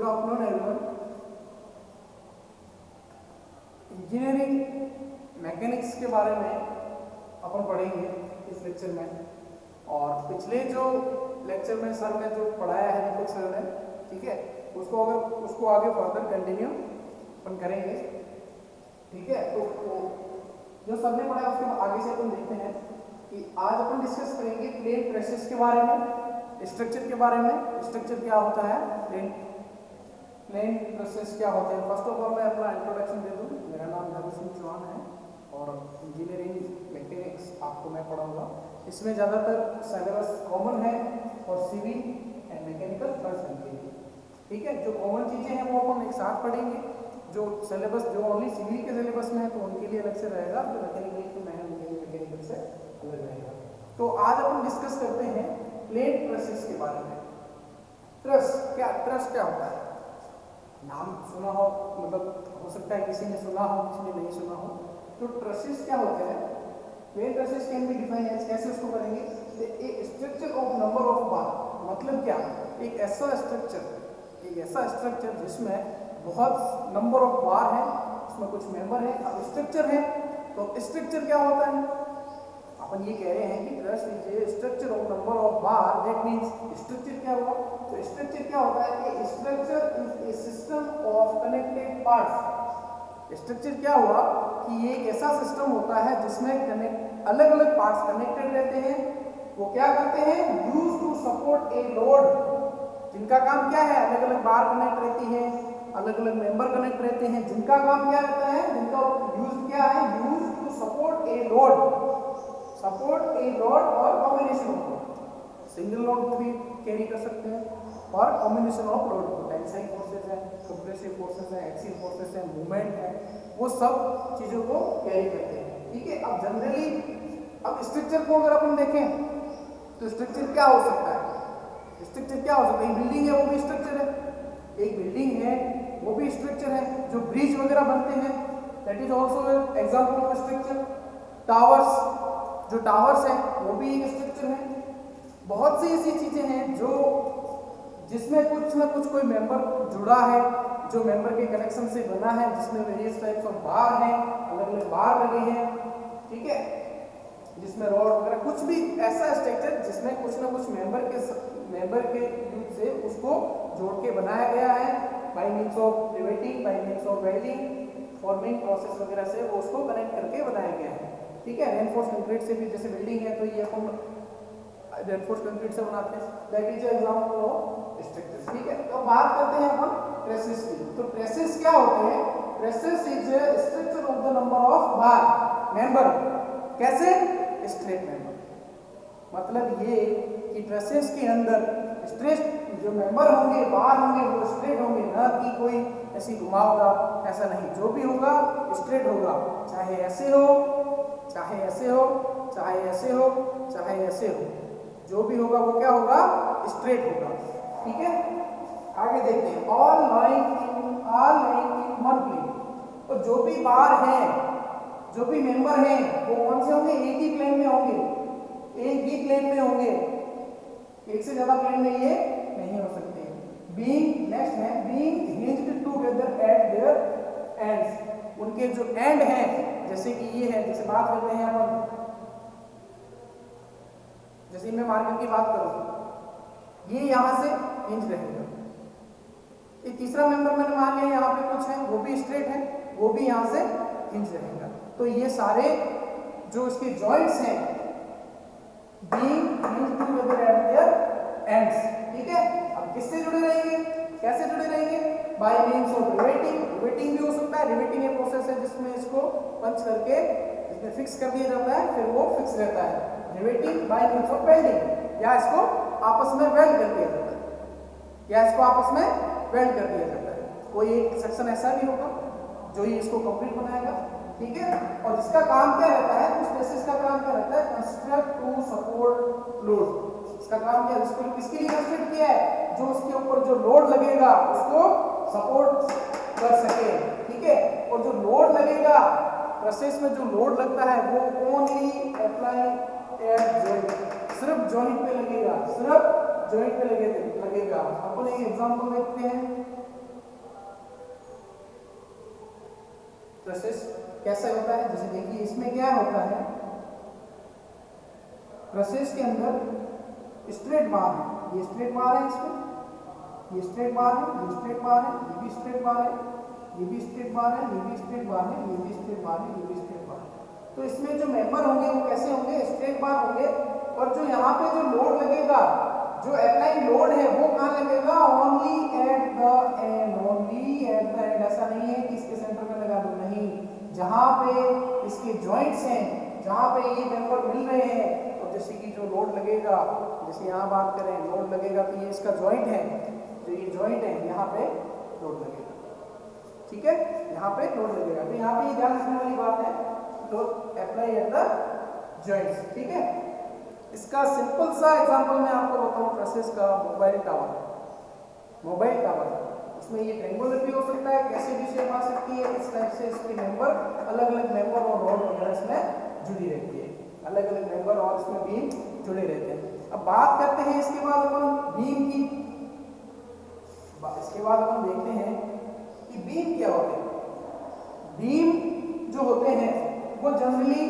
Good afternoon everyone. Engineering mechanics के बारे में अपन पढ़ेंगे इस लेक्चर में। और पिछले जो लेक्चर में सर ने जो पढ़ाया है दीपक सर ने, ठीक है, उसको आगे फर्दर कंटिन्यू अपन करेंगे, ठीक है। तो जो सर ने पढ़ाया उसके आगे से अपन देखते हैं कि आज अपन डिस्कस करेंगे प्लेन प्रेसेस के बारे में, स्ट्रक्चर के बारे में। स्ट्रक्चर क्या होता है, प्लेन प्रेसेस क्या होते हैं। फर्स्ट ऑफ ऑल मैं अपना इंट्रोडक्शन दे दूं। मेरा नाम धर्म सिंह चौहान है और इंजीनियरिंग मैकेनिक्स आपको मैं पढ़ाऊंगा। इसमें ज़्यादातर सिलेबस कॉमन है और सिविल एंड मैकेनिकल पर्सन के लिए, ठीक है। जो कॉमन चीज़ें हैं वो अपन एक साथ पढ़ेंगे। जो सिलेबस जो ओनली सिविल के सिलेबस में है तो उनके लिए अलग से रहेगा, जो मैकेनिकल तो मैकेनिकल से अलग रहेगा। तो आज अपन डिस्कस करते हैं प्लेन प्रेसेस के बारे में। ट्रस क्या होता है, नाम सुना हो, मतलब हो सकता है किसी ने सुना हो किसी ने नहीं सुना हो। तो ट्रसेस क्या होते हैं, plane trusses can be define as, कैसे उसको करेंगे, एक structure of number of bar. मतलब क्या, एक ऐसा स्ट्रक्चर जिसमें बहुत नंबर ऑफ बार है, उसमें कुछ मेंबर है। अब स्ट्रक्चर है तो स्ट्रक्चर क्या होता है, अपन ये कह रहे हैं कि truss is a structure of number of bar. That means structure क्या हुआ, तो स्ट्रक्चर क्या होता है कि structure is a system of connected parts. Structure क्या हुआ कि ये एक ऐसा सिस्टम होता है जिसमें अलग अलग पार्ट्स कनेक्टेड रहते हैं। वो क्या करते हैं, use to support a load. जिनका काम क्या है, अलग अलग बार कनेक्ट रहती है, अलग अलग मेंबर कनेक्ट रहते हैं। जिनका काम क्या रहता है, जिनका यूज क्या है, use to support a load और combination of load. Single load को भी कैरी कर सकते हैं और कॉम्बिनेशन ऑफ लोड को, टेंसाइल फोर्सेस है, कंप्रेसिव फोर्सेस है, एक्सियल फोर्सेस है, मूवमेंट है, वो सब चीजों को कैरी करते हैं, ठीक है। अब जनरली अब स्ट्रक्चर को अगर अपन देखें तो स्ट्रक्चर क्या हो सकता है, स्ट्रक्चर क्या हो सकता है, बिल्डिंग है वो भी स्ट्रक्चर है, एक बिल्डिंग है वो भी स्ट्रक्चर है। जो ब्रिज वगैरह बनते हैं that is also example of structure. जो टावर्स हैं वो भी एक स्ट्रक्चर है। बहुत सी ऐसी चीजें हैं जो जिसमें कुछ ना कुछ कोई मेंबर जुड़ा है, जो मेंबर के कनेक्शन से बना है, जिसमें वेरियस टाइप्स ऑफ बार हैं, अलग अलग बार लगे हैं, ठीक है, जिसमें रॉड वगैरह कुछ भी ऐसा स्ट्रक्चर जिसमें कुछ ना कुछ मेंबर के यूज से उसको जोड़ के बनाया गया है by means of riveting, by means of welding, forming process वगैरह से वो उसको कनेक्ट करके बनाया गया है, ठीक है। रेनफोर्स कंक्रीट से भी, जैसे बिल्डिंग है तो ये अपन रेनफोर्स कंक्रीट से बनाते हैं, that is example of structure, ठीक है। तो बात करते हैं अपन ट्रेसेस की। तो ट्रेसेस क्या होते हैं, traces is a structure of the number of bar member. कैसे, स्ट्रेट मेंबर। मतलब ये कि ट्रेसेस के अंदर स्ट्रेट जो मेंबर होंगे, बार होंगे, वो स्ट्रेट होंगे, ना कि कोई ऐसी घुमावदार, ऐसा नहीं। जो भी होगा स्ट्रेट होगा, चाहे ऐसे हो, चाहे ऐसे हो, चाहे ऐसे हो, चाहे ऐसे हो, जो भी होगा वो क्या होगा, स्ट्रेट होगा, ठीक है। आगे देखते हैं, all lying in one plane. तो जो भी बार हैं, जो भी मेंबर हैं, वो कौन से होंगे, एक ही प्लेन में होंगे, एक ही प्लेन में होंगे, एक से ज्यादा प्लेन में ये नहीं हो सकते। बीइंग, नेक्स्ट है being hinged together at there ends. उनके जो एंड हैं, जैसे कि ये है, जैसे बात करते हैं अपन, जैसे मैं मार्कर की बात करूं, ये यहां से हिंज रहेगा। ये तीसरा मेंबर मैंने मान लिया यहाँ पे कुछ है, वो भी स्ट्रेट है, वो भी यहाँ से हिंज रहेगा। तो ये सारे जो इसके जॉइंट्स हैं being hinged together at there ends, ठीक है। अब किससे जुड़े रहेंगे, कैसे जुड़े रहेंगे, by means of riveting. Riveting भी हो सकता है, रिवेटिंग एक प्रोसेस है जिसमें इसको पंच करके इसमें फिक्स कर दिया जाता है, फिर वो फिक्स रहता है। Riveting by means of welding, या इसको आपस में वेल्ड कर दिया जाता है, या इसको आपस में वेल्ड कर दिया जाता है। कोई एक सेक्शन ऐसा भी होगा जो ये इसको कंप्लीट बनाएगा, ठीक है। और इसका काम क्या रहता है, उस ट्रेसेस का काम क्या रहता है, कंस्ट्रक्ट टू सपोर्ट लोड। इसका काम क्या है, इसको किसके लिए कंस्ट्रक्ट किया है, जो उसके ऊपर जो लोड लगेगा उसको सपोर्ट कर सके, ठीक है। और जो लोड लगेगा प्रोसेस में, जो लोड लगता है वो ओनली अप्लाई एट जॉइंट, सिर्फ जॉइंट पे लगेगा, सिर्फ जॉइंट पे लगेगा। अपन एक एग्जांपल देखते हैं, प्रोसेस कैसा होता है, जैसे देखिए इसमें क्या होता है, प्रोसेस के अंदर स्ट्रेट बार है, ये स्ट्रेट बार है, इसमें ये स्ट्रेट बार है, ये स्ट्रेट बार है, ये भी स्ट्रेट बार है, ये भी स्ट्रेट बार है, ये भी स्ट्रेट बार है, ये भी स्ट्रेट बार है, ये भी स्ट्रेट बार है। तो इसमें जो मेंबर होंगे वो कैसे होंगे, स्ट्रेट बार होंगे। और जो यहाँ पे जो लोड लगेगा, जो अप्लाई लोड है वो कहाँ लगेगा, only at the end, only at the end. ऐसा नहीं है कि इसके सेंटर में लगा दो, नहीं, जहाँ पे इसके जॉइंट्स हैं, जहाँ पे ये मेंबर मिल रहे हैं, और जैसे कि जो लोड लगेगा, जैसे यहाँ बात करें लोड लगेगा तो ये इसका जॉइंट है, जो ये जॉइंट है यहाँ पे लोड लगेगा, ठीक है, यहाँ पे लोड लगेगा। तो यहाँ पे ये ध्यान रखने वाली बात है, load apply at the joints, ठीक है। इसका सिंपल सा एग्जांपल मैं आपको बताऊं, प्रोसेस का मोबाइल टावर, मोबाइल टावर उसमें ये ट्रायंगुलर भी हो सकता है, कैसे भी शेप आ सकती है, इस टाइप से इसके मेंबर, अलग अलग मेंबर और रॉड वगैरह इसमें जुड़ी रहती है, अलग अलग मेंबर और इसमें बीम जुड़े रहते हैं। अब बात करते हैं इसके बाद अपन बीम की, इसके बाद अपन देखते हैं कि बीम क्या होते हैं। बीम जो होते हैं वो जनरली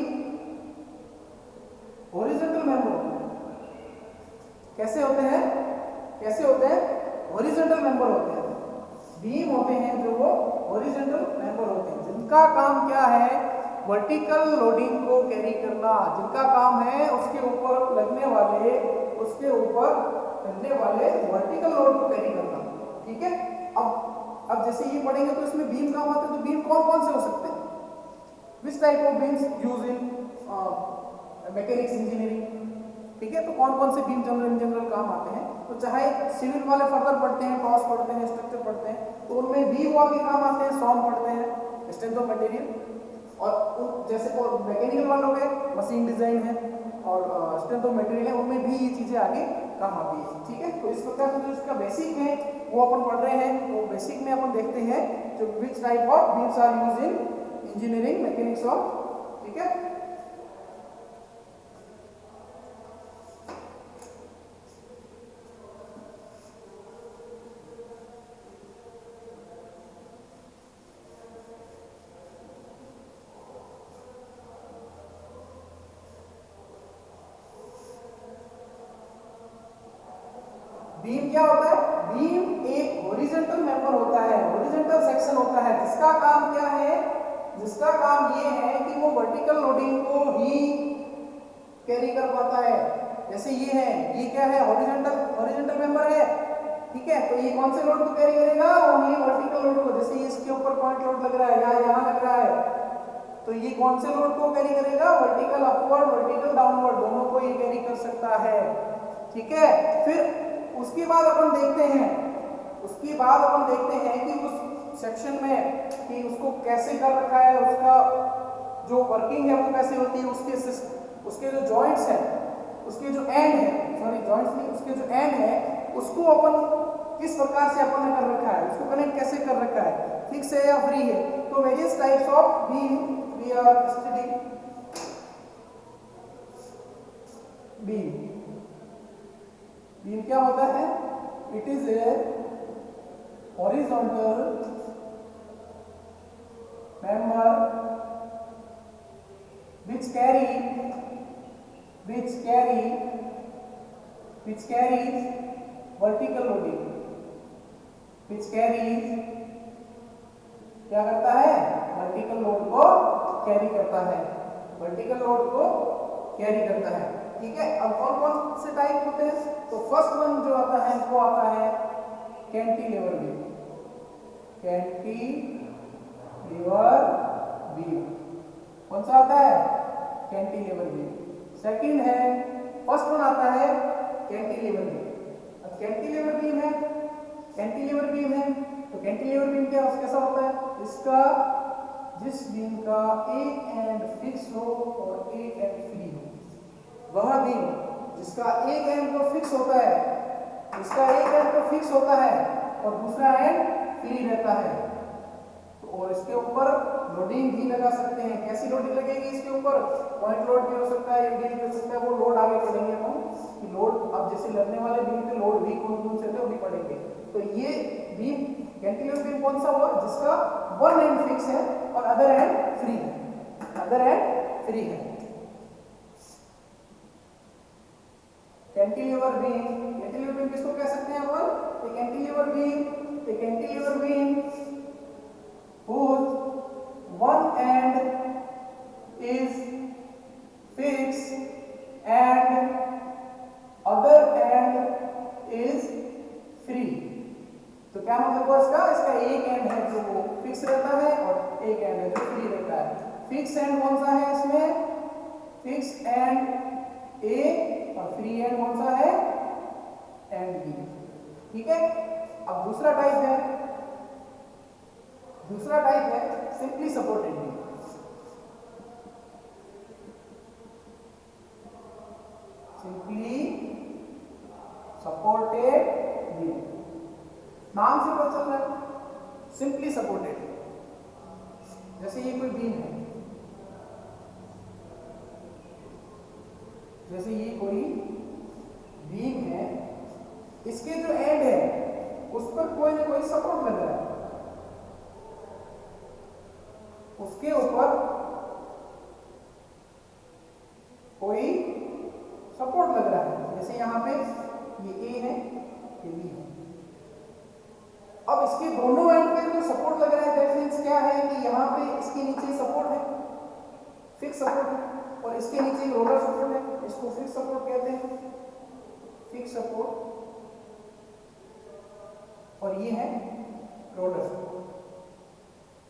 हॉरिजॉन्टल मेंबर होते हैं। कैसे होते हैं, कैसे होते हैं, हॉरिजॉन्टल मेंबर होते हैं। बीम होते हैं जो वो हॉरिजॉन्टल मेंबर होते हैं, जिनका काम क्या है, वर्टिकल लोडिंग को कैरी करना, जिनका काम है उसके ऊपर लगने वाले, उसके ऊपर लगने वाले वर्टिकल लोड को कैरी करना, ठीक है। अब जैसे ये पढ़ेंगे तो इसमें बीम काम आते हैं, तो बीम कौन कौन से हो सकते हैं, विच type of beams use in mechanics engineering, ठीक है। तो कौन कौन से बीम जनरल काम आते हैं, तो चाहे सिविल वाले फर्दर पढ़ते हैं, टॉस पढ़ते हैं, स्ट्रक्चर पढ़ते हैं, तो उनमें बी हुआ के काम आते हैं, सॉम पढ़ते हैं, स्ट्रेंथ ऑफ मटेरियल, और जैसे मैकेनिकल वालों के मशीन डिजाइन है और स्ट्रेंथ ऑफ मटेरियल है, उनमें भी ये चीजें आगे काम आती है, ठीक है। तो इस प्रकार से जो इसका बेसिक है वो अपन पढ़ रहे हैं। तो बेसिक में अपन देखते हैं जो which type of beams are used in engineering mechanics और, ठीक है। बीम क्या होता है, बीम एक हॉरिजॉन्टल मेंबर होता है, हॉरिजॉन्टल सेक्शन होता है, जिसका काम क्या है, जिसका काम ये है कि वो वर्टिकल लोडिंग को ही कैरी कर पाता है। जैसे ये है, ये क्या है, हॉरिजॉन्टल मेंबर है, ठीक है। तो ये कौन से लोड को कैरी करेगा, ओनली वर्टिकल लोड को। जैसे इसके ऊपर पॉइंट लोड लग रहा है या यहाँ लग रहा है, तो ये कौन से लोड को कैरी करेगा, वर्टिकल अपवर्ड, वर्टिकल डाउनवर्ड, दोनों को ये कैरी कर सकता है, ठीक है। फिर उसके बाद अपन देखते हैं, उसके बाद अपन देखते हैं कि उस सेक्शन में कि उसको कैसे कर रखा है, उसका जो वर्किंग है वो कैसे होती है, उसके जो जॉइंट्स हैं, उसके जो एंड है, सॉरी जॉइंट्स नहीं, उसके जो एंड है उसको अपन किस प्रकार से अपन ने कर रखा है, उसको कनेक्ट कैसे कर रखा है, फिक्स है या फ्री है। तो various types of beam we are studying. Beam क्या होता है, it is a horizontal member which carries vertical loading, which carries क्या करता है, वर्टिकल लोड को कैरी करता है, वर्टिकल लोड को कैरी करता है, ठीक है। अब कौन कौन से टाइप होते हैं, तो फर्स्ट वन जो आता है वो आता है कैंटिलीवर बीम, कैंटिलीवर बीम कौन सा आता है, कैंटिलीवर बीम। सेकंड है, फर्स्ट वन आता है कैंटिलीवर बीम। अब कैंटिलीवर बीम है, कैंटिलीवर बीम है, तो कैंटिलीवर बीम क्या कैसा होता है, इसका जिस बीम का एक एंड फिक्स हो और एक एंड फ्री हो, वह बीम जिसका एक एंड तो फिक्स होता है, इसका एक एंड तो फिक्स होता है और दूसरा एंड फ्री रहता है, तो और इसके ऊपर लोडिंग भी लगा सकते हैं। कैसी लोडिंग लगेगी इसके ऊपर, पॉइंट लोड भी हो सकता है, यूनिट भी हो सकता है, वो लोड आगे पढ़ेंगे हम कि लोड अब जैसे लगने वाले बीम पे लोड भी कौन कौन से थे वो भी पढ़ेंगे। तो ये बीम कैंटिलीवर बीम कौन सा हुआ जिसका वन एंड फिक्स है और अदर एंड फ्री है, अदर एंड फ्री है। कैंटिलीवर बीम किसको कह सकते हैं अपन? एक cantilever beam whose one end is fixed and other end is free। तो क्या मतलब हुआ इसका एक एंड है जो फिक्स रहता है और एक एंड है जो फ्री रहता है। फिक्स एंड कौन सा है इसमें? फिक्स एंड ए और फ्री एंड कौन सा है? End B. ठीक है। अब दूसरा टाइप है simply supported beam. Simply supported beam, नाम से पता चल रहा है सिंपली सपोर्टेड। जैसे ये कोई बीम है, इसके जो एंड है उस पर कोई ना कोई सपोर्ट लग रहा है, उसके ऊपर कोई सपोर्ट लग रहा है। जैसे यहां पे ये ए है, ये बी है। अब इसके दोनों एंड पे जो सपोर्ट लग रहा है दैट मींस क्या है कि यहां पे इसके नीचे सपोर्ट है, फिक्स सपोर्ट है, और इसके नीचे रोलर सपोर्ट है, इसको फिक्स सपोर्ट कहते हैं, फिक्स सपोर्ट। और ये है रोलर सपोर्ट,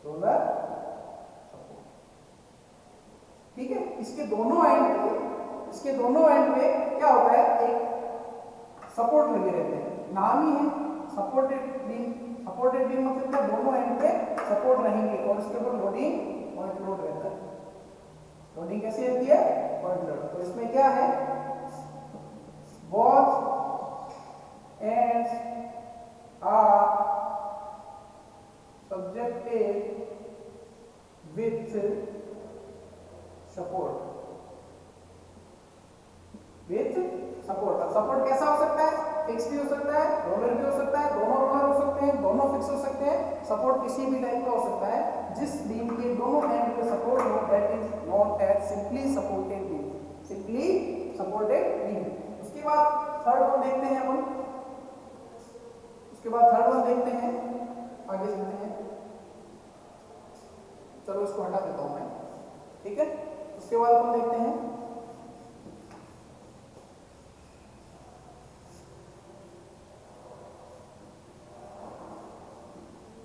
रोलर सपोर्ट। ठीक है। इसके दोनों एंड पे क्या होता है? एक सपोर्ट लगे रहते हैं, नाम ही है सपोर्टेड बीम। सपोर्टेड बीम मतलब क्या? दोनों एंड पे सपोर्ट रहेंगे और उसके ऊपर लोडिंग पॉइंट लोड रहता है। लोडिंग कैसे रहती है? Point load. तो इसमें क्या है? both ends are subjected with support। अब सपोर्ट कैसा हो सकता है? फिक्स भी हो सकता है, रोलर भी हो सकता है, दोनों रोलर हो सकते हैं, दोनों फिक्स हो सकते हैं। सपोर्ट किसी भी टाइप का हो सकता है। जिस बीम के दोनों एंड पे सपोर्ट हो that is known as simply supported beam, simply supported beam. उसके बाद थर्ड वन देखते हैं अपन, आगे चलते हैं। चलो इसको हटा देता हूं मैं, ठीक है। उसके बाद अपन देखते हैं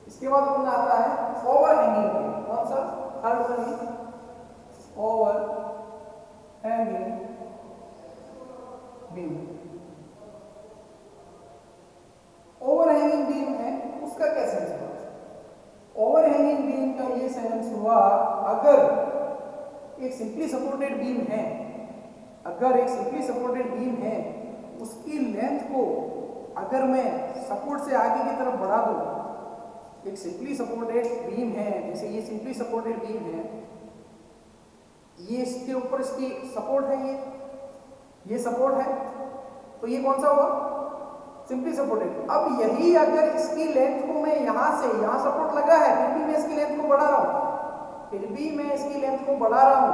इसके बाद अपन आता है ओवर हैंगिंग बीम। कौन सा? Third one is over hanging beam. Over hanging beam है, उसका क्या सेंस हुआ? ओवर हैंगिंग बीम का ये सेंस हुआ अगर एक सिंपली सपोर्टेड बीम है, उसकी लेंथ को अगर मैं सपोर्ट से आगे की तरफ बढ़ा दूं, एक सिंपली सपोर्टेड बीम है, जैसे ये सिंपली सपोर्टेड बीम है, ये इसके ऊपर इसकी सपोर्ट है, ये सपोर्ट है, तो ये कौन सा हुआ? Simply supported. अब यही अगर इसकी लेंथ को मैं यहां से, यहां सपोर्ट लगा है, फिर भी मैं इसकी लेंथ को बढ़ा रहा हूं,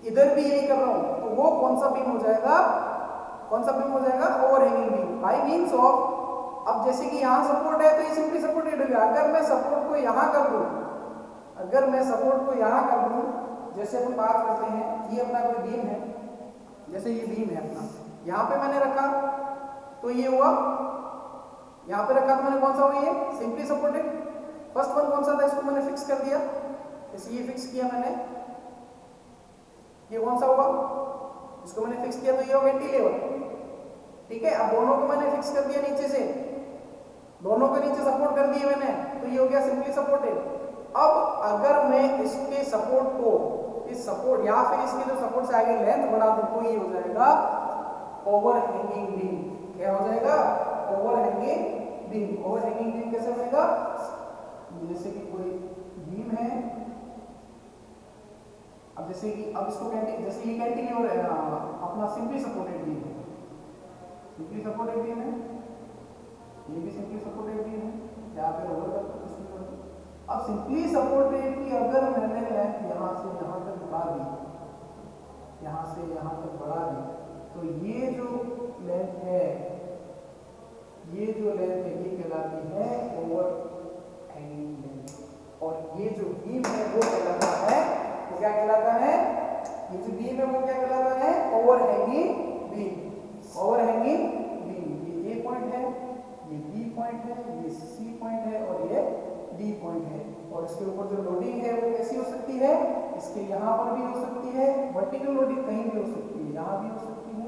इधर भी यही कर रहा हूं, तो वो कौन सा बीम हो जाएगा? Over hanging beam. By means of, अब जैसे कि यहां सपोर्ट है तो ये सिंपली सपोर्टेड हो गया। अगर मैं सपोर्ट को यहां कर दूं, जैसे हम बात करते हैं, ये अपना कोई बीम है, जैसे ये बीम है अपना, यहां पे मैंने रखा तो ये हुआ, यहां पे रखा तो मैंने कौन सा हुआ? ये सिंपली सपोर्टेड। फर्स्ट वन कौन सा था? इसको मैंने फिक्स कर दिया, जैसे ये फिक्स किया मैंने, ये कौन सा हुआ? इसको मैंने फिक्स किया तो ये हो कैंटिलीवर। ठीक है। अब दोनों को मैंने फिक्स कर दिया नीचे से, दोनों के नीचे सपोर्ट कर दिए मैंने, तो ये हो गया सिंपली सपोर्टेड। अब अगर मैं इसके सपोर्ट को, इस सपोर्ट या फिर इसके जो सपोर्ट से आगे लेंथ बढ़ा दूं, तो ये हो जाएगा ओवर हैंगिंग बीम। क्या हो जाएगा? Over hanging beam. Over hanging beam कैसे बनेगा? जैसे कि कोई बीम है, अब जैसे कि अब इसको जैसे ये कैंटिलीवर है, अपना सिंपली सपोर्टेड बीम है, ये भी सिंपली सपोर्टेड बीम है, यहाँ पे रोलर का कंप्रेसिव लोडिंग। अब सिंपली सपोर्टेड की अगर मैंने लेंथ यहाँ से यहाँ तक बढ़ा दी, यहाँ से यहाँ तक बढ़ा दी, तो ये जो लेंथ है, ये कहलाती है ओवर हैंगिंग लेंथ। और ये जो बीम है वो कहलाता है, वो क्या कहलाता है, ये जो बीम है वो क्या कहलाता है, over hanging beam. Over hanging beam, ये ए पॉइंट है, ये बी पॉइंट है, ये सी पॉइंट है और ये डी पॉइंट है। और इसके ऊपर जो लोडिंग है वो कैसी हो सकती है, इसके यहाँ पर भी हो सकती है, वर्टिकल लोडिंग कहीं भी हो सकती है, यहाँ भी हो सकती है,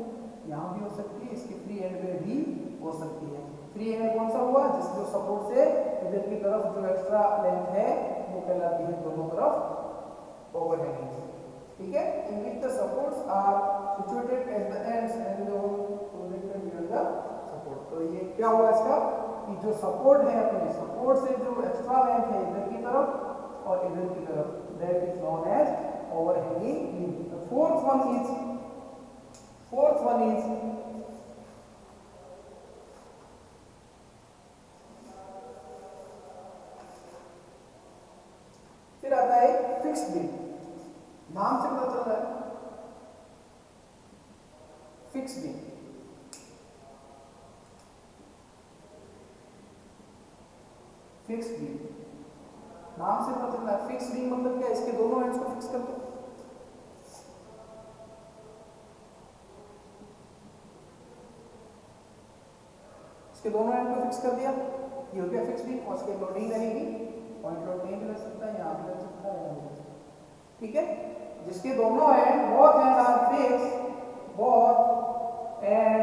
यहाँ भी हो सकती है, इसके फ्री एंड में भी हो सकती है। फ्री एंड कौन सा हुआ, जिस जो सपोर्ट से इधर की तरफ जो एक्स्ट्रा लेंथ है वो कहलाती है दोनों तरफ ओवरहैंगिंग। ठीक है, in which the supports are situated at the ends and the projected near the support. तो ये क्या हुआ इसका कि जो सपोर्ट है, अपने सपोर्ट से जो एक्स्ट्रा लेंथ है इधर की तरफ और इधर की तरफ, that is known as overhanging beam. The fourth one is फिर आता है फिक्स्ड बीम। नाम से पता चल रहा है फिक्स्ड बीम। फिक्स्ड बीम नाम से पता चल रहा है। फिक्स्ड बीम मतलब क्या, इसके दोनों एंड्स को फिक्स कर दो। इसके दोनों एंड को फिक्स कर दिया, ये हो गया फिक्स बीम। और इसके लोडिंग रहेगी, पॉइंट लोड कहीं भी लग सकता है, यहाँ भी लग सकता है, यहाँ भी लग सकता है। ठीक है, जिसके दोनों end both end are fix, both end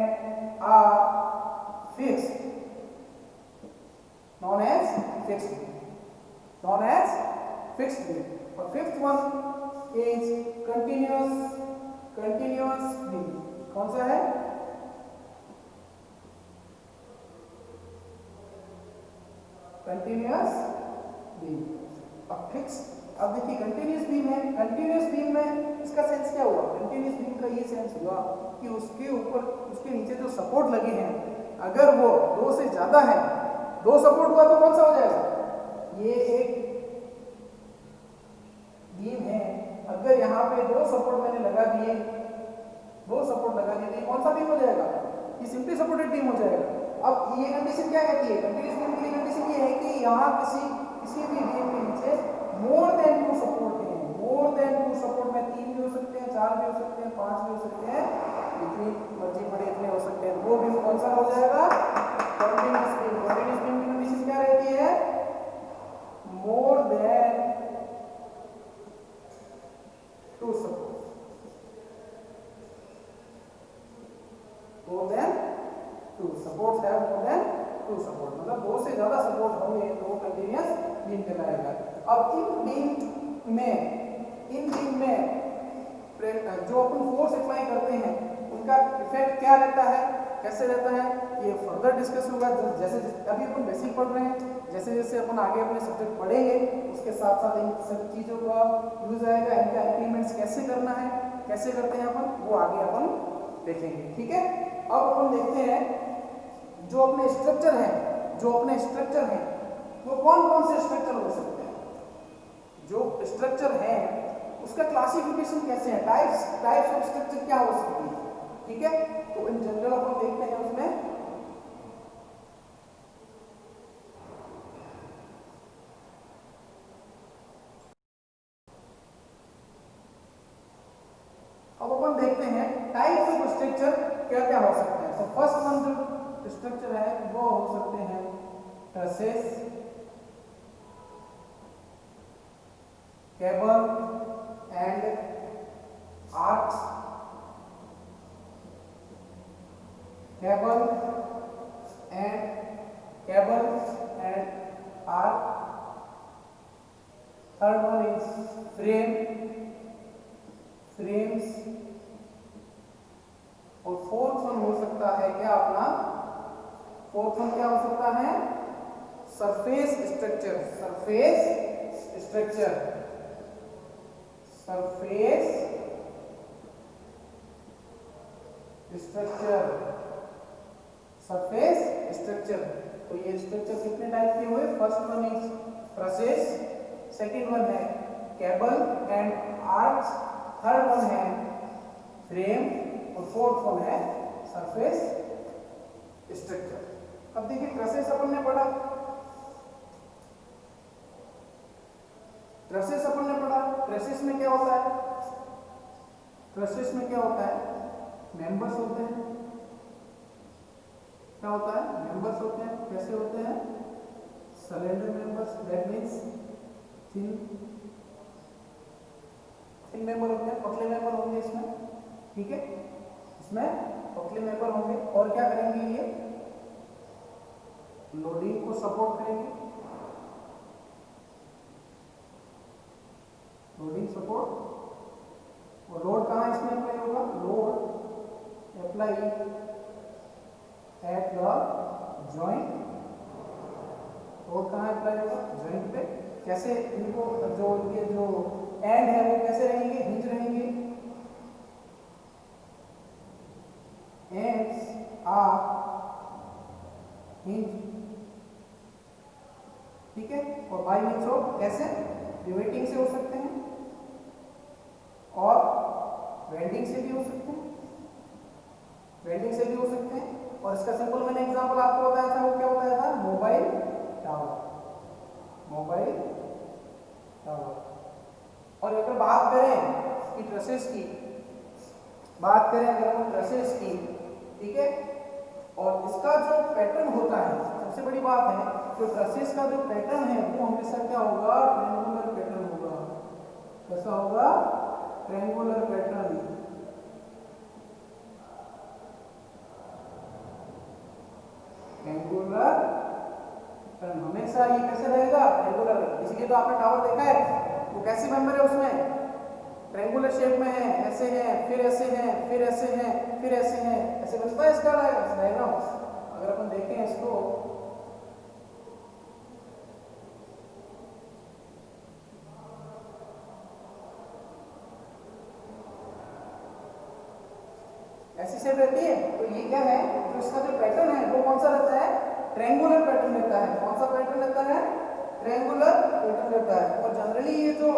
are fix, known as fixed beam, known as fixed beam. और fifth one is continuous beam. कौन सा है, कंटिन्यूअस बीम। अब फिक्स, अब देखिए कंटिन्यूअस बीम है, कंटिन्यूअस बीम में इसका सेंस क्या हुआ, कंटिन्यूअस बीम का ये सेंस हुआ कि उसके ऊपर, उसके नीचे जो सपोर्ट लगे हैं, अगर वो दो से ज्यादा है, दो सपोर्ट हुआ तो कौन सा हो जाएगा, ये एक बीम है, अगर यहाँ पे दो सपोर्ट मैंने लगा दिए, दो सपोर्ट लगा दिए, तो कौन सा बीम हो जाएगा, ये सिंपली सपोर्टेड बीम हो जाएगा। अब ये कंडीशन क्या कहती है, कंटिन्यूअस बीम की कंडीशन ये है कि यहाँ किसी भी बीम के नीचे मोर देन टू सपोर्ट है। मोर देन टू सपोर्ट में 3 भी हो सकते हैं, 4 भी हो सकते हैं, 5 भी हो सकते हैं, जितनी मर्जी बड़े इतने हो सकते हैं। वो बीम कौन सा हो जाएगा, कंटिन्यूअस बीम। कंटिन्यूअस बीम की कंडीशन क्या रहती है, more than two support, more than two supports है, मोर देन टू सपोर्ट, मतलब दो से ज्यादा सपोर्ट होंगे तो वो कंटिन्यूअस बीम कहलाएगा। अब इन बीम में जो अपन फोर्स अप्लाई करते हैं उनका इफेक्ट क्या रहता है, कैसे रहता है, ये फर्दर डिस्कस होगा। जैसे अभी अपन बेसिक पढ़ रहे हैं, जैसे जैसे अपन आगे अपने सब्जेक्ट पढ़ेंगे उसके साथ साथ इन सब चीज़ों का यूज आएगा। इनका इंप्लीमेंट्स कैसे करना है, कैसे करते हैं अपन, वो आगे अपन देखेंगे। ठीक है, अब अपन देखते हैं जो अपने स्ट्रक्चर हैं, वो कौन कौन से स्ट्रक्चर हो सकते हैं। जो स्ट्रक्चर है उसका क्लासिफिकेशन कैसे है, टाइप्स ऑफ स्ट्रक्चर क्या हो सकती है। ठीक है, तो इन जनरल अपन देखते हैं उसमें। अब अपन देखते हैं टाइप्स ऑफ स्ट्रक्चर क्या क्या हो सकते हैं। तो फर्स्ट वन जो स्ट्रक्चर है वो हो सकते हैं trusses, cable and arcs, cable and arc. Third one is frames. और फोर्थ वन हो सकता है क्या अपना, फोर्थ वन क्या हो सकता है, सरफेस स्ट्रक्चर। सरफेस स्ट्रक्चर तो ये स्ट्रक्चर कितने टाइप के हुए? First one is trusses, second one है cable and arch, third one है फ्रेम और फोर्थ वन है सरफेस स्ट्रक्चर। अब देखिए ट्रसेस अपन ने पढ़ा, ट्रसेस अपन ने पढ़ा, ट्रसेस में क्या होता है? ट्रसेस में क्या होता है? मेंबर्स होते हैं। क्या होता है? मेंबर्स होते हैं। कैसे होते हैं? Cylinder members, that means thin member होते हैं, पतले मेंबर होंगे इसमें, ठीक है, इसमें पतले मेंबर होंगे। और क्या करेंगे? ये लोडिंग को सपोर्ट करेंगे, लोडिंग सपोर्ट। और लोड कहाँ इसमें अप्लाई होगा? Load apply at the joint. Load कहाँ अप्लाई होगा? जॉइंट पे। कैसे इनको जो ये जो एंड है वो कैसे रहेंगे? हिंज रहेंगे। एंड्स आर हिंज, ठीक है। और बाय मींस ऑफ कैसे? रिवेटिंग से हो सकते हैं और वेल्डिंग से भी हो सकते हैं, वेल्डिंग से भी हो सकते हैं। और इसका सिंपल मैंने एग्जांपल आपको बताया था, वो क्या बताया था? Mobile tower, mobile tower. और अगर बात करें कि ट्रसेस की, बात करें अगर हम ट्रसेस की, ठीक है, और इसका जो पैटर्न होता है, सबसे बड़ी बात है जो ट्रसेस का जो पैटर्न है वो हमेशा क्या होगा? ट्रायंगुलर पैटर्न होगा। कैसा होगा? Triangular pattern. ट्रायंगुलर पैटर्न हमेशा ये कैसे रहेगा? ट्रायंगुलर। इसलिए तो आपने टावर देखा है, वो कैसे मेंबर है उसमें? ट्रायंगुलर शेप में है, ऐसे है, फिर ऐसे है, फिर ऐसे है, फिर ऐसे है, ऐसे बनता है इसका डायग्राम। अगर अपन देखें इसको, ऐसी शेप रहती है, तो ये क्या है? तो इसका जो पैटर्न है वो कौन सा रहता है? ट्रायंगुलर पैटर्न रहता है। कौन सा पैटर्न रहता है? ट्रायंगुलर पैटर्न रहता है। और जनरली ये जो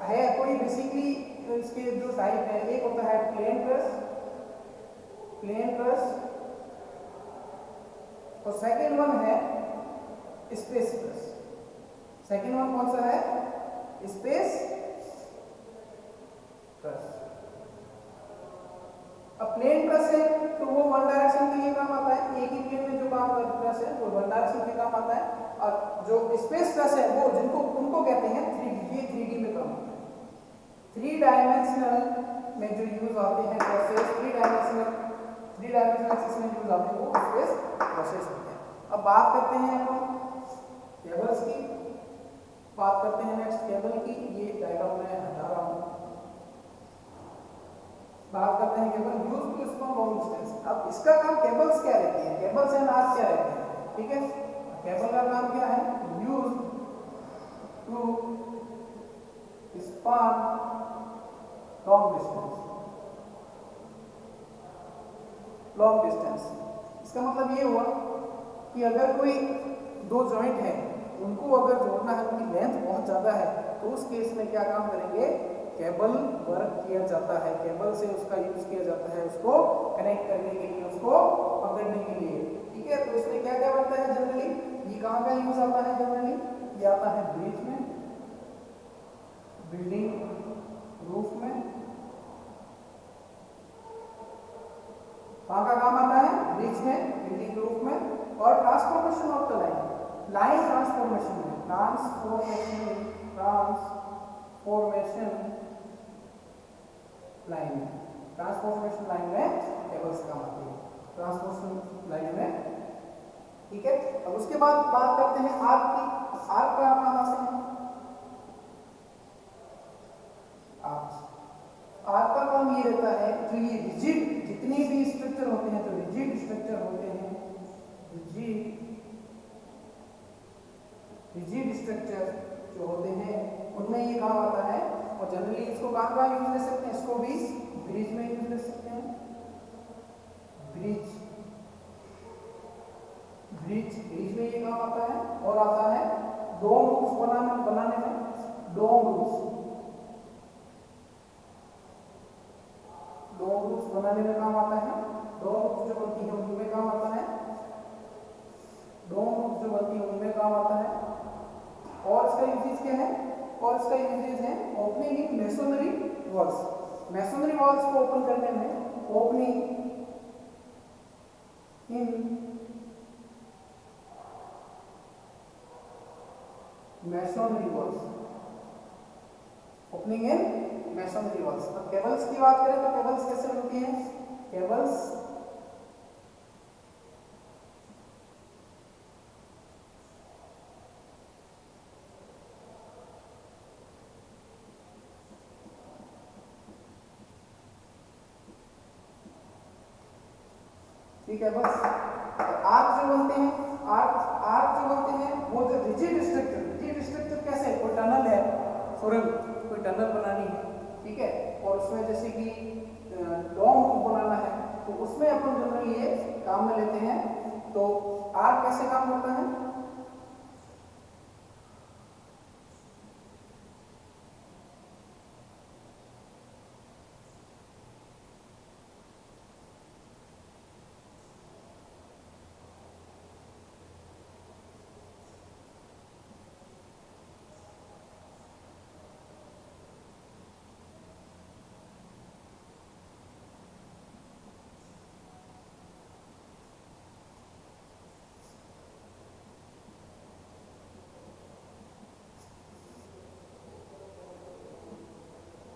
है कोई बेसिकली इसके जो टाइप है, एक होता है प्लेन ट्रस, प्लेन ट्रस, और सेकंड वन है स्पेस ट्रस। सेकंड वन कौन सा है? Space truss. अब प्लेन ट्रस है तो वो वन डायरेक्शन के लिए काम आता है, एक ही प्लेन में जो काम करता ट्रस है वो वन डायरेक्शन के काम आता है। और जो स्पेस ट्रस है वो जिनको उनको कहते हैं 3D, ये 3D में काम आता है। 3 डायमेंशनल में जो यूज आते हैं ट्रसेस, 3 डायमेंशनल एक्सिस में यूज आते हैं वो स्पेस ट्रसेस होते हैं। अब बात करते हैं हम केबल्स की, बात करते हैं नेक्स्ट केबल की। ये डायग्राम मैं हटा रहा हूँ। बात करते हैं cable use to span long distance. अब इसका काम केबल्स क्या रहती है? केबल्स एंड आर्च क्या रहते हैं? ठीक है, केबल का काम क्या है? Use to span long distance, long distance. इसका मतलब ये हुआ कि अगर कोई दो जॉइंट है, उनको अगर जोड़ना है, उनकी लेंथ बहुत ज़्यादा है, तो उस केस में क्या काम करेंगे? केबल वर्क किया जाता है, केबल से उसका यूज किया जाता है, उसको कनेक्ट करने के लिए, उसको पकड़ने के लिए, ठीक है। तो इसमें क्या क्या बनता है जनरली? ये कहाँ का यूज आता है जनरली? ये आता है ब्रिज में, बिल्डिंग रूफ में। कहाँ का काम आता है? ब्रिज में, बिल्डिंग रूफ में। और transformation of the line, line transformation में, ट्रांसफॉर्मेशन लाइन में, ट्रांसफॉर्मेशन लाइन में केबल्स काम आती है, ट्रांसफॉर्मेशन लाइन में, ठीक है। अब उसके बाद बात करते हैं आर्क की। आर्क का काम आते हैं आर्क का काम ये रहता है, जो ये रिजिड जितने भी स्ट्रक्चर होते हैं, तो रिजिड स्ट्रक्चर होते हैं, रिजिड स्ट्रक्चर जो होते हैं उनमें ये काम आता है। और जनरली इसको कहाँ यूज ले सकते हैं? इसको भी ब्रिज में यूज ले सकते हैं, ब्रिज ब्रिज में ये काम आता है। और आता है डोम रूफ्स बनाने में, डोम रूफ्स बनाने में काम आता है। डोम रूफ्स जो बनती है उनमें काम आता है, डोम रूफ्स जो बनती है उनमें काम आता है। और इसका यूजेस क्या है? और इसका यूजेस है opening in masonry walls. Masonry walls को ओपन करने में, opening in masonry walls, opening in masonry walls. अब केबल्स की बात करें तो केबल्स कैसे बनती हैं? केबल्स ठीक है। बस आर्क जो बनते हैं, आर्क जो बनते हैं वो जो रिजिड स्ट्रक्चर कैसे? कोई टनल है, सुरंग, कोई टनल बनानी है, ठीक है, और उसमें जैसे कि डोम बनाना है तो उसमें अपन जनरली ये काम में लेते हैं। तो आर्क कैसे काम करता है?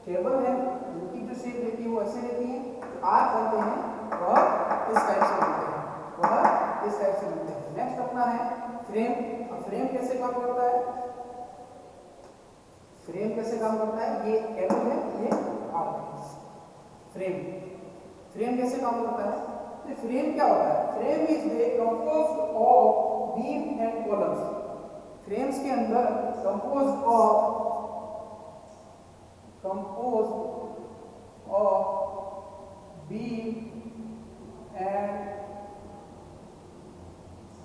टेबल है जिनकी जो शेप रहती है वो ऐसे रहती है। आर्क बनते हैं वह इस टाइप से बनते हैं, वह इस टाइप से बनते हैं। नेक्स्ट अपना है फ्रेम। अब फ्रेम कैसे काम करता है? फ्रेम कैसे काम करता है? ये टेबल है, ये आर्क है। फ्रेम कैसे काम करता है? तो फ्रेम क्या होता है? Frame is composed of beam and columns. Frames के अंदर composed of beam and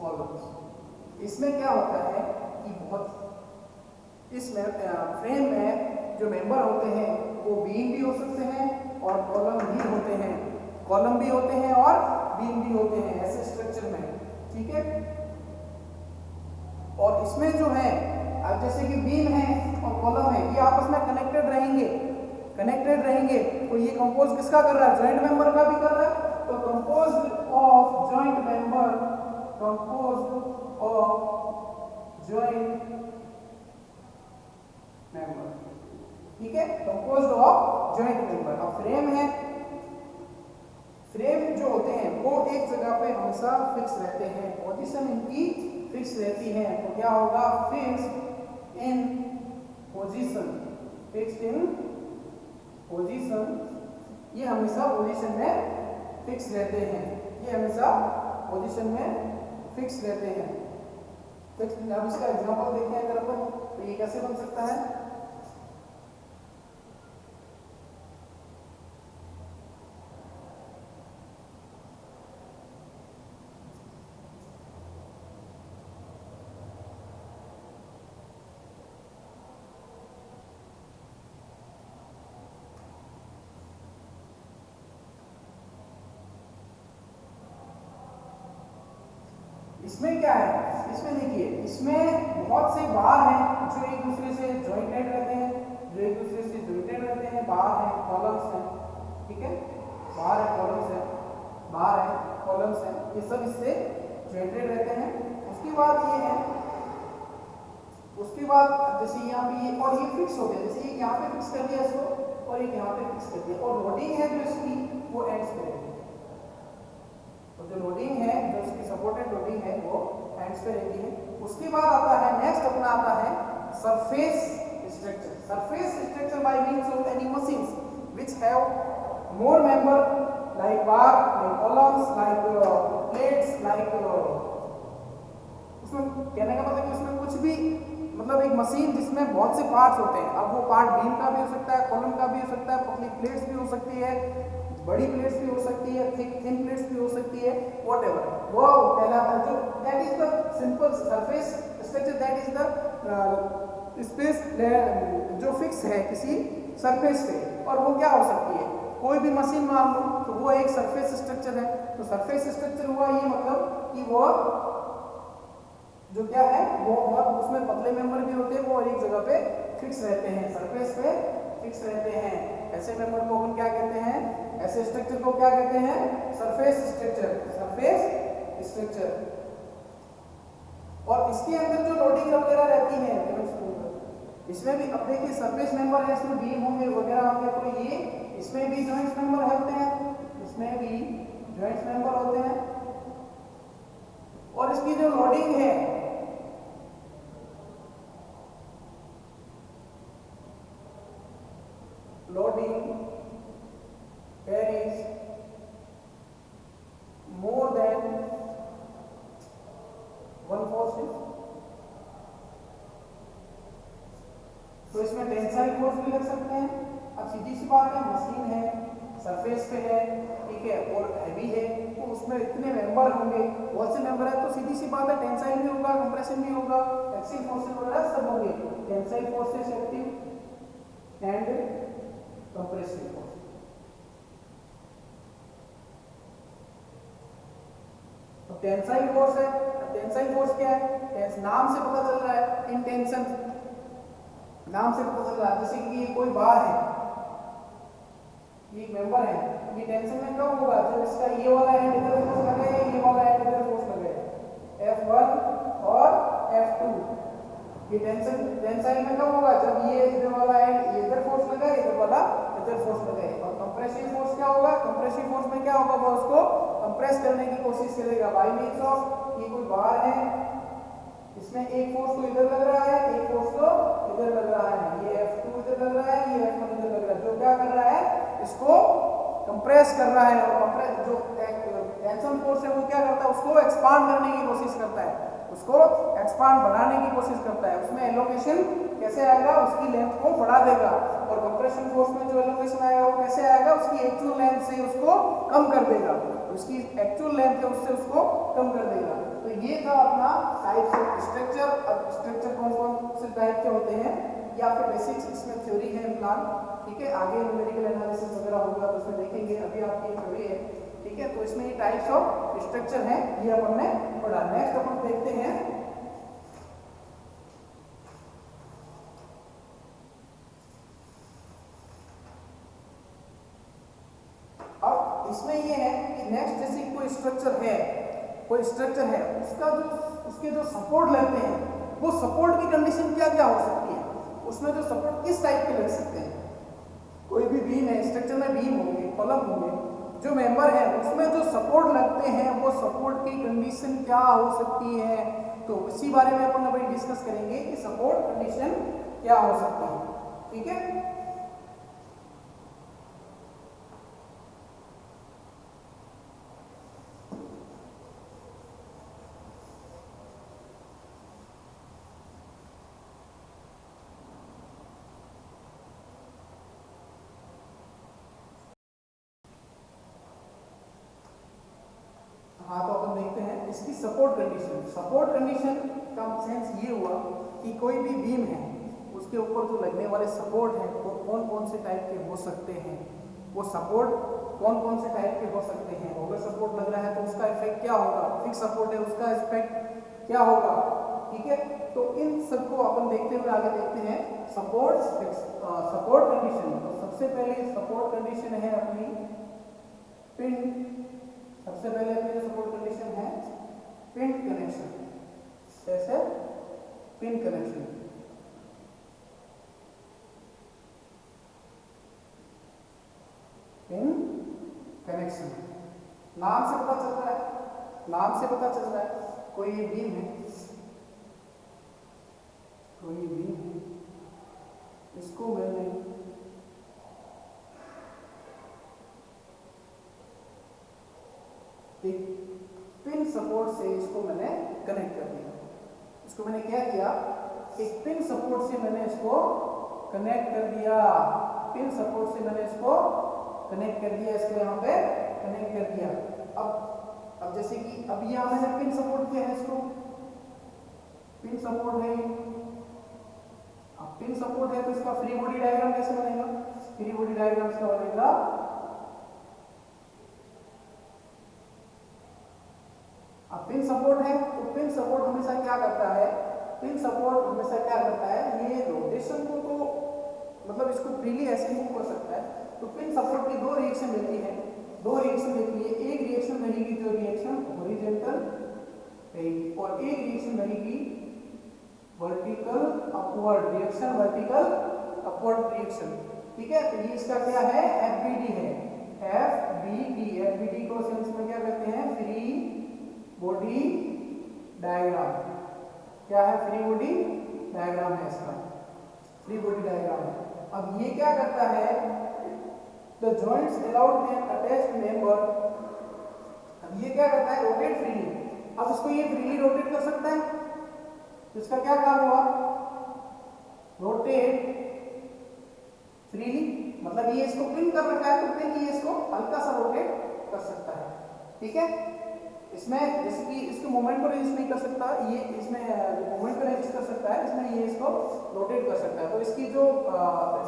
columns। इसमें क्या होता है कि बहुत इसमें फ्रेम में जो मेंबर होते हैं वो बीम भी हो सकते हैं और कॉलम भी होते हैं, कॉलम भी होते हैं और बीम भी होते हैं ऐसे स्ट्रक्चर में, ठीक है। और इसमें जो है अब जैसे कि बीम है और कॉलम है, ये आपस में कनेक्टेड रहेंगे तो ये कंपोज किसका कर रहा है? जॉइंट मेंबर का भी कर रहा है। तो कंपोज्ड ऑफ जॉइंट मेंबर, ठीक है, कंपोज्ड ऑफ जॉइंट मेंबर। अब फ्रेम है, फ्रेम जो होते हैं वो एक जगह पे हमेशा फिक्स रहते हैं, पोजीशन इनकी फिक्स रहती है। तो क्या होगा? फिक्स्ड इन पोजीशन, ये हमेशा पोजीशन में फिक्स रहते हैं, ये हमेशा पोजीशन में फिक्स रहते हैं। अब इसका एग्जांपल देखते हैं अगर अपन, तो ये कैसे बन सकता है? इसमें क्या है? इसमें देखिए, इसमें बहुत से बार हैं जो एक दूसरे से जॉइंटेड रहते हैं, बार हैं, कॉलम्स हैं, ठीक है, बार है, कॉलम्स हैं, ये सब इससे जॉइंटेड रहते हैं। उसके बाद ये है, उसके बाद जैसे यहाँ पे ये और ये फिक्स हो गया, जैसे ये यहाँ पे फिक्स कर दिया इसको और एक यहाँ पे फिक्स कर दिया, और लोडिंग है जो इसकी वो एंड्स पे है, तो जो लोडिंग है, जो इसकी सपोर्टेड लोडिंग है वो एंड्स पे रहती है। उसके बाद आता है नेक्स्ट अपना आता है surface structure by means of any machines which have more member like bar, like columns, like plates, like उसमें कहने का मतलब कि उसमें कुछ भी मतलब एक मशीन जिसमें बहुत से पार्ट्स होते हैं। अब वो पार्ट बीम का भी हो सकता है, कॉलम का भी हो सकता है, पतली प्लेट्स भी हो सकती है, बड़ी प्लेट्स भी हो सकती है, थिन प्लेट्स भी हो सकती है, व्हाटएवर, वो कहलाता है जो that is the simple surface structure, that is the space जो फिक्स है किसी सरफेस पे। और वो क्या हो सकती है, कोई भी मशीन मान लो तो वो एक सरफेस स्ट्रक्चर है। तो सरफेस स्ट्रक्चर हुआ ये मतलब कि वो जो क्या है वो उसमें पतले मेंबर भी होते हैं, वो एक जगह पे फिक्स रहते हैं, सरफेस पे फिक्स रहते हैं। ऐसे मेंबर को अपन क्या कहते हैं, ऐसे स्ट्रक्चर को क्या कहते हैं, सरफेस स्ट्रक्चर, सरफेस स्ट्रक्चर। और इसके अंदर जो लोडिंग वगैरह रहती है इसमें भी, अब देखिए सरफेस मेंबर है, इसमें बीम होंगे वगैरह होंगे, तो ये इसमें भी जॉइंट्स मेंबर होते हैं, इसमें भी जॉइंट्स मेंबर होते हैं। और इसकी जो लोडिंग है, loading carries more than one forces, तो इसमें टेंसाइल फोर्स भी लग सकते हैं। अब सीधी सी बात है, मशीन है, सरफेस पे है, ठीक है, और हैवी है, तो उसमें इतने मेंबर होंगे, बहुत से मेंबर है, तो सीधी सी बात है टेंसाइल भी होगा, कंप्रेशन भी होगा, एक्सियल फोर्सेस वगैरह सब होंगे। Tensile forces active and compressive force. तो टेंसाइल फोर्स है, टेंसाइल फोर्स क्या है, नाम से पता चल रहा है, इन टेंशन, नाम से पता चल रहा है। जैसे कि ये कोई बार है, ये मेंबर है, ये टेंशन में कब होगा, जब इसका ये वाला एंड इधर फोर्स लगे, ये वाला एंड इधर फोर्स लगे, F1 और F2। ये टेंसाइल में कब होगा, जब ये इधर वाला एंड इधर फोर्स लगा, इधर वाला इधर फोर्स लगे। और कंप्रेसिव फोर्स क्या होगा, कंप्रेसिव फोर्स में क्या होगा, वो उसको कंप्रेस करने की कोशिश करेगा बाय मींस ऑफ, ये कोई बार है, इसमें एक फोर्स तो इधर लग रहा है, एक फोर्स तो इधर लग रहा है, ये F2 इधर लग रहा है, ये F1 इधर लग रहा है, जो क्या कर रहा है, इसको कंप्रेस कर रहा है। और कंप्रेस जो टेंशन फोर्स है वो क्या करता है, उसको एक्सपांड करने की कोशिश करता है, उसको एक्सपांड बढ़ाने की कोशिश करता है। उसमें एलोकेशन कैसे आएगा, उसकी लेंथ को बढ़ा देगा। और कंप्रेशन फोर्स में जो एलोकेशन आएगा वो कैसे आएगा, उसकी एक्चुअल लेंथ से उसको कम कर देगा, उसकी एक्चुअल लेंथ है उससे उसको कम कर देगा। तो ये था अपना टाइप्स ऑफ स्ट्रक्चर। अब स्ट्रक्चर कौन कौन से टाइप के होते हैं, ये आपके बेसिक्स इसमें थ्योरी है फिलहाल, ठीक है, आगे न्यूमेरिकल एनालिसिस वगैरह होगा तो उसमें देखेंगे, अभी आपकी थ्योरी है, ठीक है। तो इसमें ये टाइप्स ऑफ स्ट्रक्चर हैं, ये अपन ने पढ़ा। नेक्स्ट अपन देखते हैं अब इसमें ये है कि नेक्स्ट जैसे कोई स्ट्रक्चर है, कोई स्ट्रक्चर है, उसका जो उसके जो सपोर्ट लगते हैं, वो सपोर्ट की कंडीशन क्या क्या हो सकती है, उसमें जो सपोर्ट किस टाइप के लग सकते हैं। कोई भी बीम है, स्ट्रक्चर में बीम होंगे, कॉलम होंगे, जो मेंबर है उसमें जो सपोर्ट लगते हैं वो सपोर्ट की कंडीशन क्या हो सकती है। तो इसी बारे में अपन अभी डिस्कस करेंगे कि सपोर्ट कंडीशन क्या हो सकती है, ठीक है। हाँ, तो अपन देखते हैं इसकी सपोर्ट कंडीशन। सपोर्ट कंडीशन का सेंस ये हुआ कि कोई भी बीम है उसके ऊपर जो लगने वाले सपोर्ट हैं वो कौन कौन से टाइप के हो सकते हैं, वो सपोर्ट कौन कौन से टाइप के हो सकते हैं। रोलर सपोर्ट लग रहा है तो उसका इफेक्ट क्या होगा, फिक्स सपोर्ट है उसका इफेक्ट क्या होगा, ठीक है। तो इन सबको अपन देखते हुए आगे देखते हैं सपोर्ट कंडीशन। तो सबसे पहले सपोर्ट कंडीशन है अपनी पिन, सबसे पहले अपनी जो सपोर्ट कंडीशन है पिन कनेक्शन। कैसे, पिन कनेक्शन, पिन कनेक्शन। नाम से पता चल रहा है, नाम से पता चल रहा है कोई ये बीम है, कोई ये बीम है, इसको मैंने एक पिन सपोर्ट से इसको मैंने कनेक्ट कर दिया। इसको मैंने क्या किया, एक पिन सपोर्ट से मैंने इसको कनेक्ट कर दिया, पिन सपोर्ट से मैंने इसको कनेक्ट कर दिया, इसको यहाँ पे कनेक्ट कर दिया। अब जैसे कि अब ये मैंने पिन सपोर्ट किया है, इसको पिन सपोर्ट है। अब पिन सपोर्ट है तो इसका फ्री बॉडी डायग्राम कैसे बनेगा? फ्री बॉडी डायग्राम इसका बनेगा अब पिन सपोर्ट है तो पिन सपोर्ट हमेशा क्या करता है? पिन सपोर्ट हमेशा क्या करता है? ये रोटेशन को तो मतलब इसको फ्रीली ऐसे मूव कर सकता है। तो पिन सपोर्ट की दो रिएक्शन रहती है, दो रिएक्शन रहती है। एक रिएक्शन रहेगी जो रिएक्शन हॉरिजॉन्टल रहेगी और एक रिएक्शन रहेगी vertical upward reaction, vertical upward reaction. ठीक है, तो ये इसका क्या है? एफबीडी है, एफबीडी। एफबीडी को सेंस में क्या कहते हैं? Free body diagram. क्या है? फ्री बॉडी डायग्राम है इसका, फ्री बॉडी डायग्राम है। अब ये क्या करता है? The joints allowed N attached member. अब ये क्या करता है? Rotate freely. अब इसको ये फ्रीली रोटेट कर सकता है, तो इसका क्या काम हुआ? रोटेट फ्रीली, मतलब ये इसको पिन कर रखा है तो पिन ये इसको हल्का सा रोटेट कर सकता है। ठीक है, इसमें जैसे कि इसके मोमेंट को रेजिस्ट नहीं कर सकता, ये इसमें मोमेंट को रेजिस्ट कर सकता है, इसमें ये इसको रोटेट कर सकता है। तो इसकी जो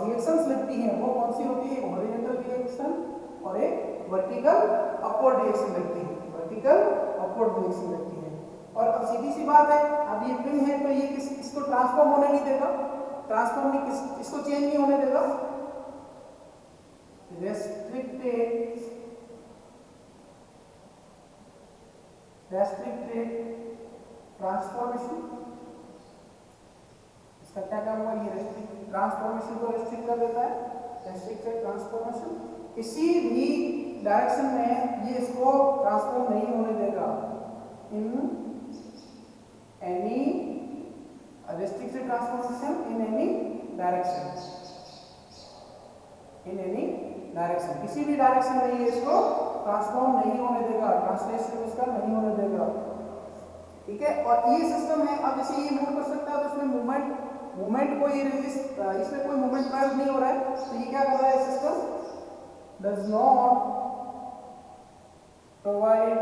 रिएक्शंस लगती हैं वो कौन सी होती है? एक हॉरिजॉन्टल रिएक्शन और एक वर्टिकल अपवर्ड रिएक्शन लगती है, वर्टिकल अपवर्ड रिएक्शन लगती है। और अब सीधी सी बात है, अब ये पिन है तो ये इसको ट्रांसफॉर्म होने नहीं देगा, ट्रांसफॉर्म नहीं, इसको चेंज नहीं होने देगा। रेस्ट्रिक्टेड ट्रांसफॉर्मेशन, इसका क्या काम हुआ? ये रेस्ट्रिक्ट ट्रांसफॉर्मेशन को रेस्ट्रिक्ट कर देता है, रेस्ट्रिक्टेड ट्रांसफॉर्मेशन। किसी भी डायरेक्शन में ये इसको ट्रांसफॉर्म नहीं होने देगा। In any restricted transformation in any direction, in any direction, किसी भी डायरेक्शन में ये इसको ट्रांसफॉर्म नहीं होने देगा, ट्रांसलेशन इसका नहीं होने देगा। ठीक है, और ये सिस्टम है। अब जैसे ये मूव कर सकता है तो इसमें मूवमेंट को ये रेजिस्ट, इसमें कोई मूवमेंट प्रोवाइड नहीं हो रहा है, तो ये क्या कर रहा है? System does not provide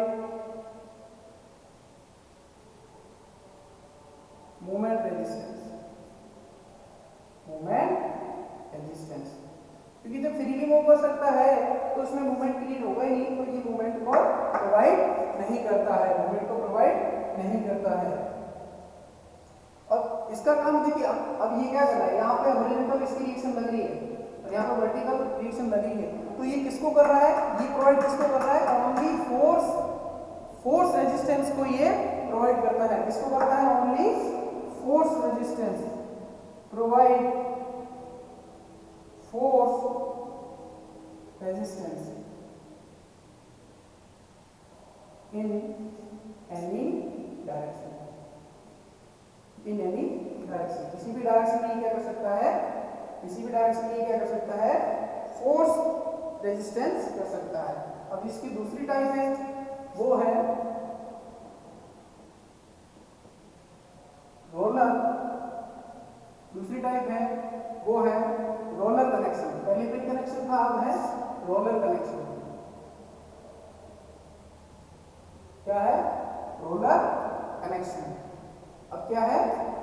movement resistance, movement resistance, क्योंकि जब फ्रीली मूव कर सकता है तो उसमें मूवमेंट क्रिएट होगा ही नहीं, तो ये मूवमेंट को प्रोवाइड नहीं करता है, मूवमेंट को प्रोवाइड नहीं करता है। और इसका काम देखिए, अब ये क्या कर रहा है? यहाँ पे हॉरिजॉन्टल इसकी रिएक्शन लग रही है और यहाँ पे वर्टिकल रिएक्शन लगी है, तो ये किसको कर रहा है? ये प्रोवाइड किसको कर रहा है? ओनली फोर्स रेजिस्टेंस को ये प्रोवाइड करता है। किसको करता है? Only force resistance, provide force resistance in any direction, in any direction, किसी भी डायरेक्शन में ये क्या कर सकता है? किसी भी डायरेक्शन में ये क्या कर सकता है? फोर्स रेजिस्टेंस कर सकता है। अब इसकी दूसरी टाइप है, वो है रोलर। दूसरी टाइप है वो है रोलर कनेक्शन। पहले पिन कनेक्शन था, अब है रोलर कनेक्शन। क्या है? Roller connection. अब क्या है?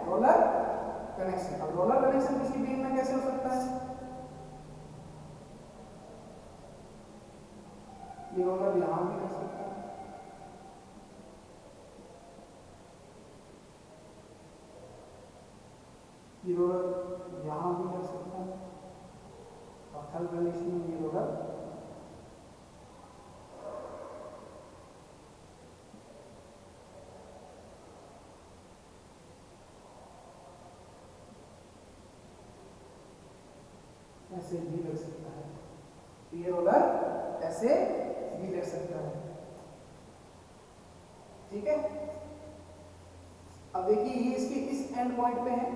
Roller connection. अब रोलर कनेक्शन किसी बीम में कैसे हो सकता है? ये रोलर यहां भी कर सकता है, ये रोलर यहाँ भी कर सकता है, और थर्ड कंडीशन में ये रोलर ऐसे भी लग सकता है, ये रोलर ऐसे भी लग सकता है। ठीक है, अब देखिए ये इसके इस एंड पॉइंट पे है,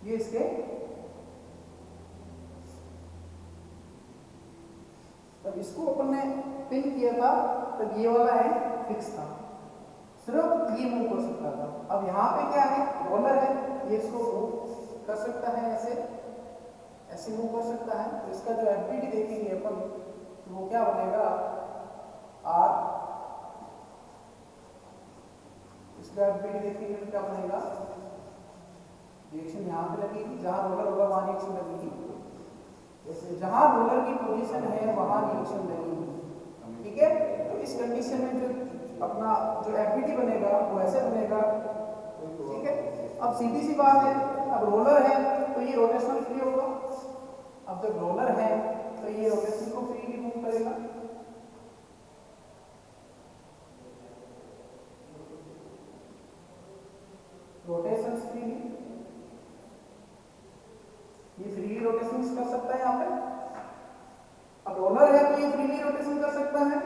ये इसके तब इसको अपन ने पिन किया था तब ये वाला है फिक्स था, सिर्फ ये मूव कर सकता था। अब यहाँ पे क्या है? रोलर है, ये इसको मूव कर सकता है ऐसे, ऐसे मूव कर सकता है। तो इसका जो एफबीडी देखेंगे अपन तो वो क्या बनेगा आर, इसका एफबीडी देखेंगे तो क्या बनेगा, रिएक्शन यहाँ पे लगेगी, जहां रोलर होगा वहां रिएक्शन लगेगी, जैसे जहां रोलर की पोजीशन है वहां रिएक्शन लगेगी। ठीक है, तो इस कंडीशन में जो अपना जो एफबीडी बनेगा वो ऐसे बनेगा। ठीक है, अब सीधी सी बात है, अब रोलर है तो ये रोटेशनल फ्री होगा। अब जब रोलर है तो ये रोटेशन को फ्रीली मूव करेगा। रोटेशन फ्रीली, ये फ्रीली रोटेशन कर सकता है यहाँ पे। अब रोलर है तो ये फ्रीली रोटेशन कर सकता है।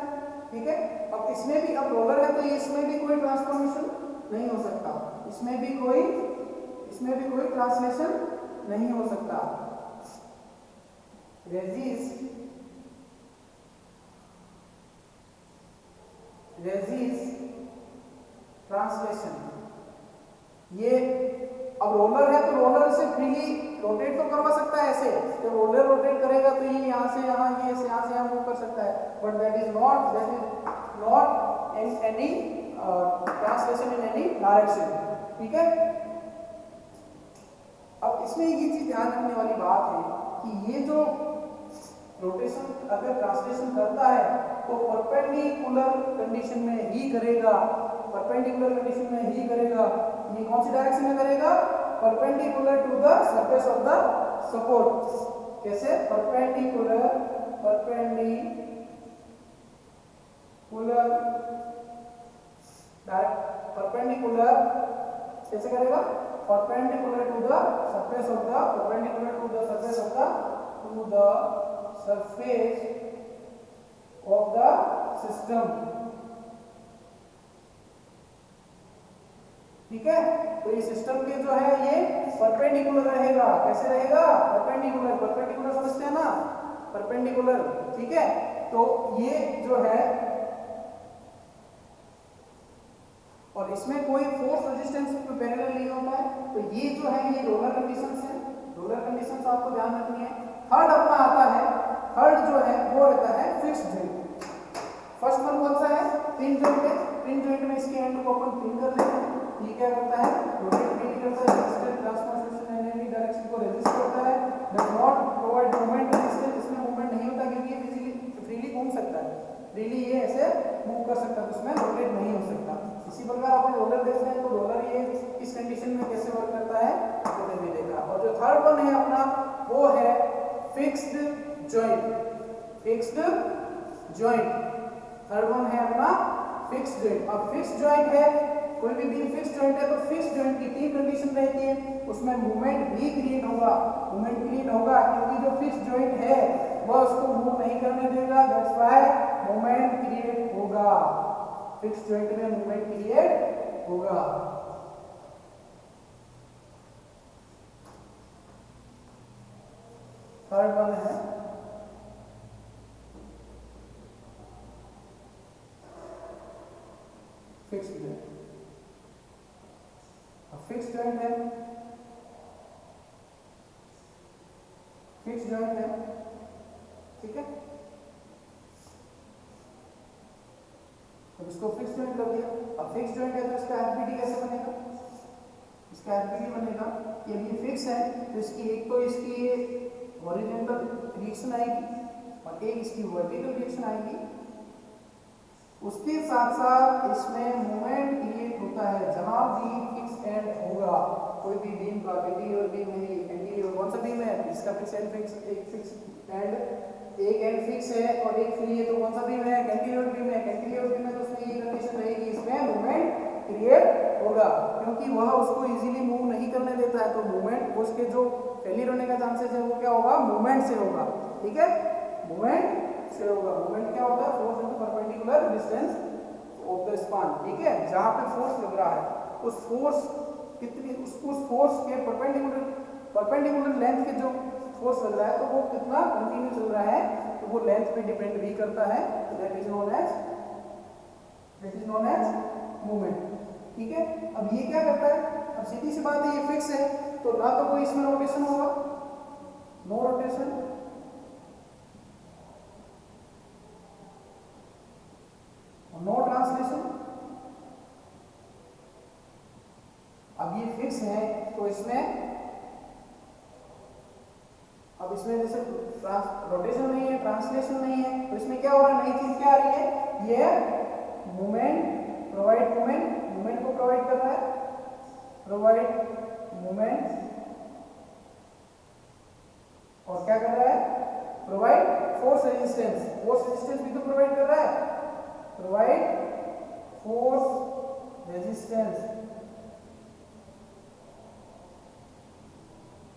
ठीक है, अब इसमें भी, अब रोलर है तो इसमें भी कोई ट्रांसफॉर्मेशन नहीं हो सकता, इसमें भी कोई ट्रांसलेशन नहीं हो सकता। रेजिस ट्रांसलेशन, ये अब रोलर है तो रोलर से फ्रीली रोटेट तो करवा सकता है ऐसे, जब रोलर रोटेट करेगा तो ये यहाँ से यहाँ, ये यहाँ से यहाँ मूव कर सकता है, but that is not in any translation in any direction. ठीक है, अब इसमें ये चीज ध्यान रखने वाली बात है कि ये जो रोटेशन अगर ट्रांसलेशन करता है तो परपेंडिकुलर कंडीशन में ही करेगा, परपेंडिकुलर कंडीशन में ही करेगा। ये कौन सी डायरेक्शन में करेगा, perpendicular to the surface of the support. कैसे, परपेंडिकुलर कैसे करेगा, perpendicular to the surface of the system। ठीक है, तो ये सिस्टम के जो है ये परपेंडिकुलर रहेगा। कैसे रहेगा, परपेंडिकुलर समझते हैं ना, परपेंडिकुलर। ठीक है, तो ये जो है, और इसमें कोई फोर्स रेजिस्टेंस पे पैरेलल नहीं होता है। तो ये जो है ये रोलर कंडीशंस है, रोलर कंडीशंस आपको ध्यान रखनी है। थर्ड अपना आता है, थर्ड जो है वो रहता है फिक्स्ड जॉइंट। फर्स्ट वन कौन सा है, पिन जॉइंट है। पिन जॉइंट में इसके एंड को अपन पिन कर लेते हैं। ये क्या करता है, रोटेट नहीं करता है, resistance transformation in any direction को रेजिस्ट करता है, does not provide movement resistance, इसमें मूवमेंट नहीं होता क्योंकि ये फ्रीली घूम सकता है, फ्रीली ये ऐसे मूव कर सकता है, तो उसमें रोटेट नहीं हो सकता। इसी प्रकार अपन रोलर देखते हैं तो रोलर ये इस कंडीशन में कैसे वर्क करता है तो मिलेगा। और जो थर्ड वन है अपना वो है फिक्स्ड जॉइंट। थर्ड वन है अपना फिक्स्ड जॉइंट। अब फिक्स्ड जॉइंट है, कोई भी बीम फिक्स्ड जॉइंट है तो फिक्स्ड जॉइंट की तीन कंडीशन रहती है, उसमें मूवमेंट भी क्रिएट होगा, क्योंकि जो फिक्स्ड जॉइंट है वह उसको मूव नहीं करने देगा, दैट्स व्हाई मूवमेंट क्रिएट होगा, फिक्स्ड जॉइंट में मूवमेंट क्रिएट होगा। थर्ड वन है फिक्स्ड जॉइंट। फिक्स्ड जॉइंट है, ठीक है, तो इसको फिक्स्ड जॉइंट कर दिया। अब फिक्स्ड जॉइंट है तो इसका एफबीडी कैसे बनेगा, इसका एफबीडी बनेगा कि ये फिक्स है तो इसकी एक तो इसकी हॉरिजॉन्टल रिएक्शन आएगी और एक इसकी वर्टिकल रिएक्शन आएगी, उसके साथ साथ इसमें मूवमेंट क्रिएट होता है जहां भी फिक्स एंड होगा। कोई भी बीम का कैंटिलीवर बीम है, कैंटिलीवर कौन सा बीम है, इसका फिक्स एंड एक फिक्स एंड एक एंड फिक्स है और एक फ्री है, तो कौन सा बीम है, कैंटिलीवर बीम है। कैंटिलीवर बीम में तो उसमें ये कंडीशन रहेगी, इसमें मूवमेंट क्रिएट होगा क्योंकि वह उसको इजीली मूव नहीं करने देता है, तो मूवमेंट उसके जो फेलियर होने का चांसेस है वो क्या होगा, मूवमेंट से होगा। ठीक है, मूवमेंट से होगा। मूवमेंट क्या होता है, force into perpendicular distance of the span. ठीक है, जहां पे फोर्स लग रहा है उस फोर्स कितनी, उस फोर्स के परपेंडिकुलर लेंथ के जो फोर्स लग रहा है तो वो कितना कंटिन्यू चल रहा है, तो वो लेंथ पे डिपेंड भी करता है। That is known as movement. ठीक है, अब ये क्या करता है, अब सीधी सी बात है ये फिक्स है तो ना तो कोई इसमें रोटेशन होगा, नो रोटेशन, नो ट्रांसलेशन। अब ये फिक्स है तो इसमें, अब इसमें जैसे रोटेशन नहीं है, ट्रांसलेशन नहीं है, तो इसमें क्या हो रहा है, नई चीज क्या आ रही है, ये मूवमेंट, प्रोवाइड मूवमेंट, मूवमेंट को प्रोवाइड कर रहा है, प्रोवाइड मूवमेंट, और क्या कर रहा है, provide force resistance, force resistance भी तो प्रोवाइड कर रहा है, प्रोवाइड फोर्स रेजिस्टेंस।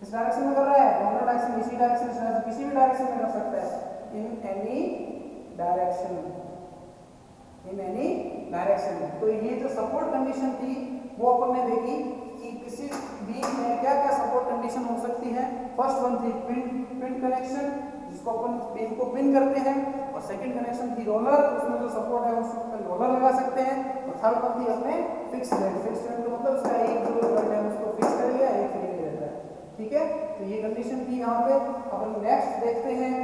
इस डायरेक्शन में कर रहा है, दोनों डायरेक्शन, इसी डायरेक्शन से किसी भी डायरेक्शन में कर सकता है, in any direction, in any direction. तो ये जो सपोर्ट कंडीशन थी वो अपन ने देखी कि किसी बीम में क्या क्या सपोर्ट कंडीशन हो सकती है। फर्स्ट वन थी पिन कनेक्शन, जिसको अपन बीम को पिन करते हैं, और सेकंड कनेक्शन थी रोलर, उसमें जो सपोर्ट है उसमें रोलर लगा सकते हैं, और थर्ड वन थी अपने फिक्स वेट, फिक्स वेट का मतलब उसका एक जो वेट है उसको फिक्स कर लिया, एक फ्री रहता है, ठीक है। तो ये कंडीशन थी यहाँ पे। अपन नेक्स्ट देखते हैं,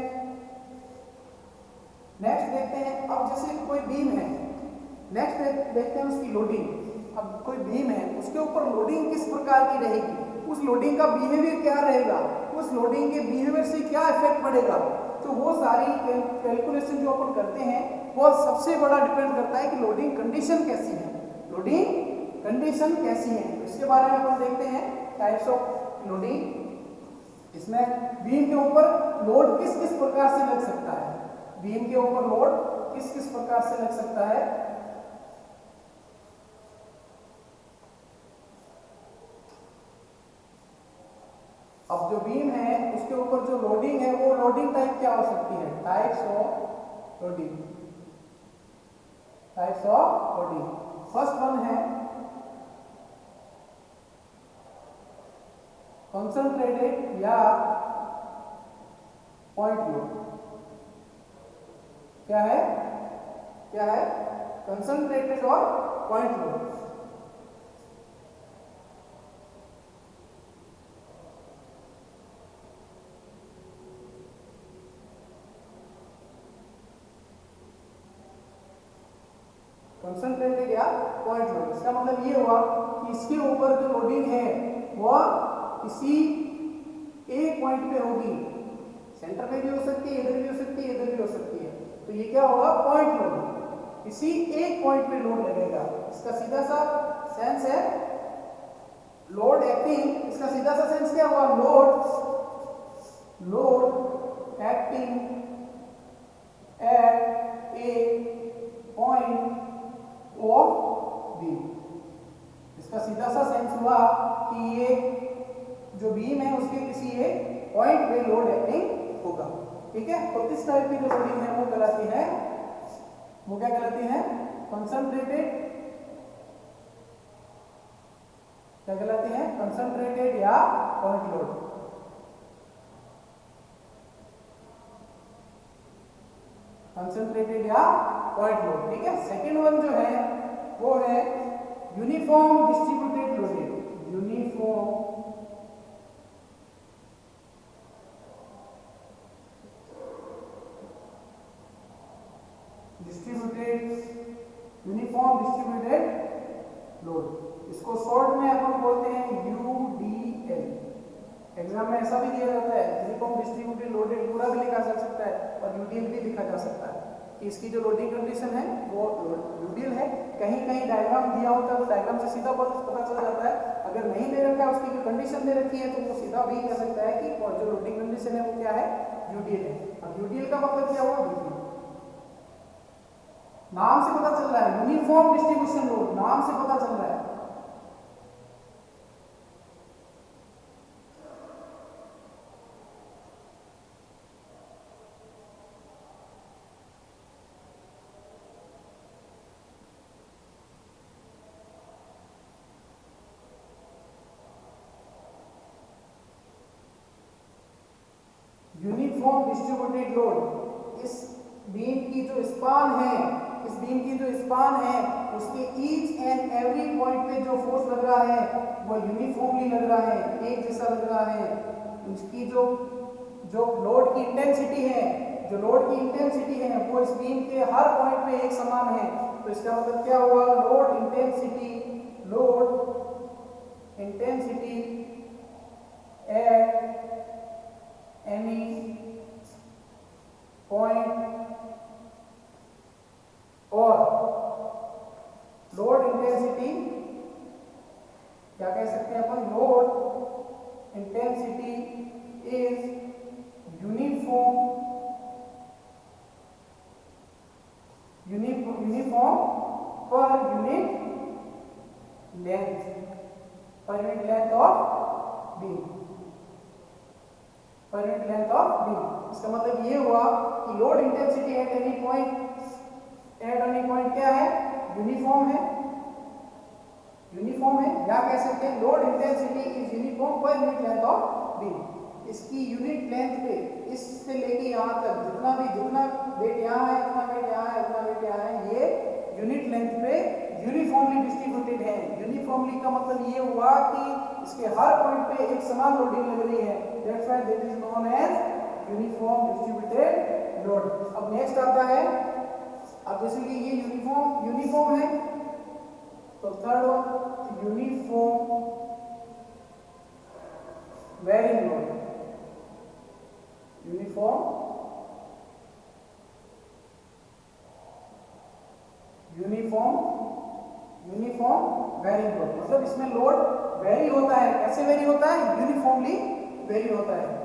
नेक्स्ट देखते हैं, अब जैसे कोई बीम है, नेक्स्ट देखते हैं उसकी लोडिंग। अब कोई बीम है, उसके ऊपर लोडिंग किस प्रकार की रहेगी, उस लोडिंग का बिहेवियर क्या रहेगा, उस लोडिंग के बिहेवियर से क्या इफेक्ट पड़ेगा, तो वो सारी कैलकुलेशन जो अपन करते हैं वो सबसे बड़ा डिपेंड करता है कि लोडिंग कंडीशन कैसी है, लोडिंग कंडीशन कैसी है। इसके बारे में अपन देखते हैं टाइप्स ऑफ लोडिंग। इसमें बीम के ऊपर लोड किस किस प्रकार से लग सकता है, बीम के ऊपर लोड किस किस प्रकार से लग सकता है। अब जो बीम है उसके ऊपर जो लोडिंग है वो लोडिंग टाइप क्या हो सकती है, types of loading, types of loading. First one है कंसंट्रेटेड या पॉइंट लोड। क्या है, क्या है, कंसंट्रेटेड और पॉइंट लोड। कंसंट्रेटेड या पॉइंट लोड, इसका मतलब ये हुआ कि इसके ऊपर जो लोडिंग है वह किसी एक पॉइंट पे होगी, सेंटर पे भी हो सकती है, इधर भी हो सकती है, इधर भी हो सकती है, तो ये क्या होगा, पॉइंट लोड, किसी एक पॉइंट पे लोड लगेगा। इसका सीधा सा सेंस है लोड एक्टिंग, इसका सीधा सा सेंस क्या हुआ, load acting at A point of beam. इसका सीधा सा सेंस हुआ कि ये जो बीम है उसके किसी एक पॉइंट पे लोड एक्टिंग होगा, ठीक है। तो इस टाइप की जो लोडिंग है वो कहलाती है, वो क्या कहलाती है, कंसंट्रेटेड, क्या कहलाती है, कंसंट्रेटेड या पॉइंट लोड। कंसंट्रेटेड या पॉइंट लोड, ठीक है। सेकेंड वन जो है वो है uniform distributed loading, uniform uniform distributed load. इसको शॉर्ट में अपन बोलते हैं यूडीएल। एग्जाम में ऐसा भी दिया जाता है, यूनिफॉर्म डिस्ट्रीब्यूटेड लोडेड पूरा भी लिखा जा सकता है और यूडीएल भी लिखा जा सकता है कि इसकी जो लोडिंग कंडीशन है वो यूडीएल है। कहीं कहीं डायग्राम दिया होता है तो डायग्राम से सीधा पता चल जाता है, अगर नहीं दे रखा है उसकी जो कंडीशन दे रखी है तो वो सीधा भी कह सकता है कि जो लोडिंग कंडीशन है वो क्या है, यूडीएल है। अब यूडीएल का मतलब क्या हुआ, यूडीएल नाम से पता चल रहा है, यूनिफॉर्म डिस्ट्रीब्यूशन लोड नाम से पता चल रहा है। यूनिफॉर्म डिस्ट्रीब्यूटेड लोड, इस बीम की जो स्पान है, इस बीम की जो स्पान है उसके ईच एंड एवरी पॉइंट पे जो फोर्स लग रहा है वो यूनिफॉर्मली लग रहा है, एक जैसा लग रहा है। उसकी जो जो लोड की इंटेंसिटी है, जो लोड की इंटेंसिटी है वो इस बीम के हर पॉइंट पे एक समान है। तो इसका मतलब क्या हुआ, load intensity at any point और लोड इंटेंसिटी क्या कह सकते हैं अपन, load intensity is uniform per unit length of beam, per unit length of beam. इसका मतलब ये हुआ कि load intensity at any point क्या है, यूनिफॉर्म है, या कह सकते हैं load intensity is uniform per unit length of beam. इसकी यूनिट लेंथ पे इससे लेके यहाँ तक जितना वेट यहाँ है, इतना वेट यहाँ है, इतना वेट यहाँ है, ये यूनिट लेंथ पे यूनिफॉर्मली डिस्ट्रीब्यूटेड है। यूनिफॉर्मली का मतलब ये हुआ कि इसके हर पॉइंट पे एक समान लोडिंग लग रही है, that's why this is known as uniform distributed load. अब नेक्स्ट आता है, अब जैसे कि ये यूनिफॉर्म है, तो third one uniform varying load, uniform varying load, मतलब इसमें लोड वेरी होता है। कैसे वेरी होता है, यूनिफॉर्मली वेरी होता है।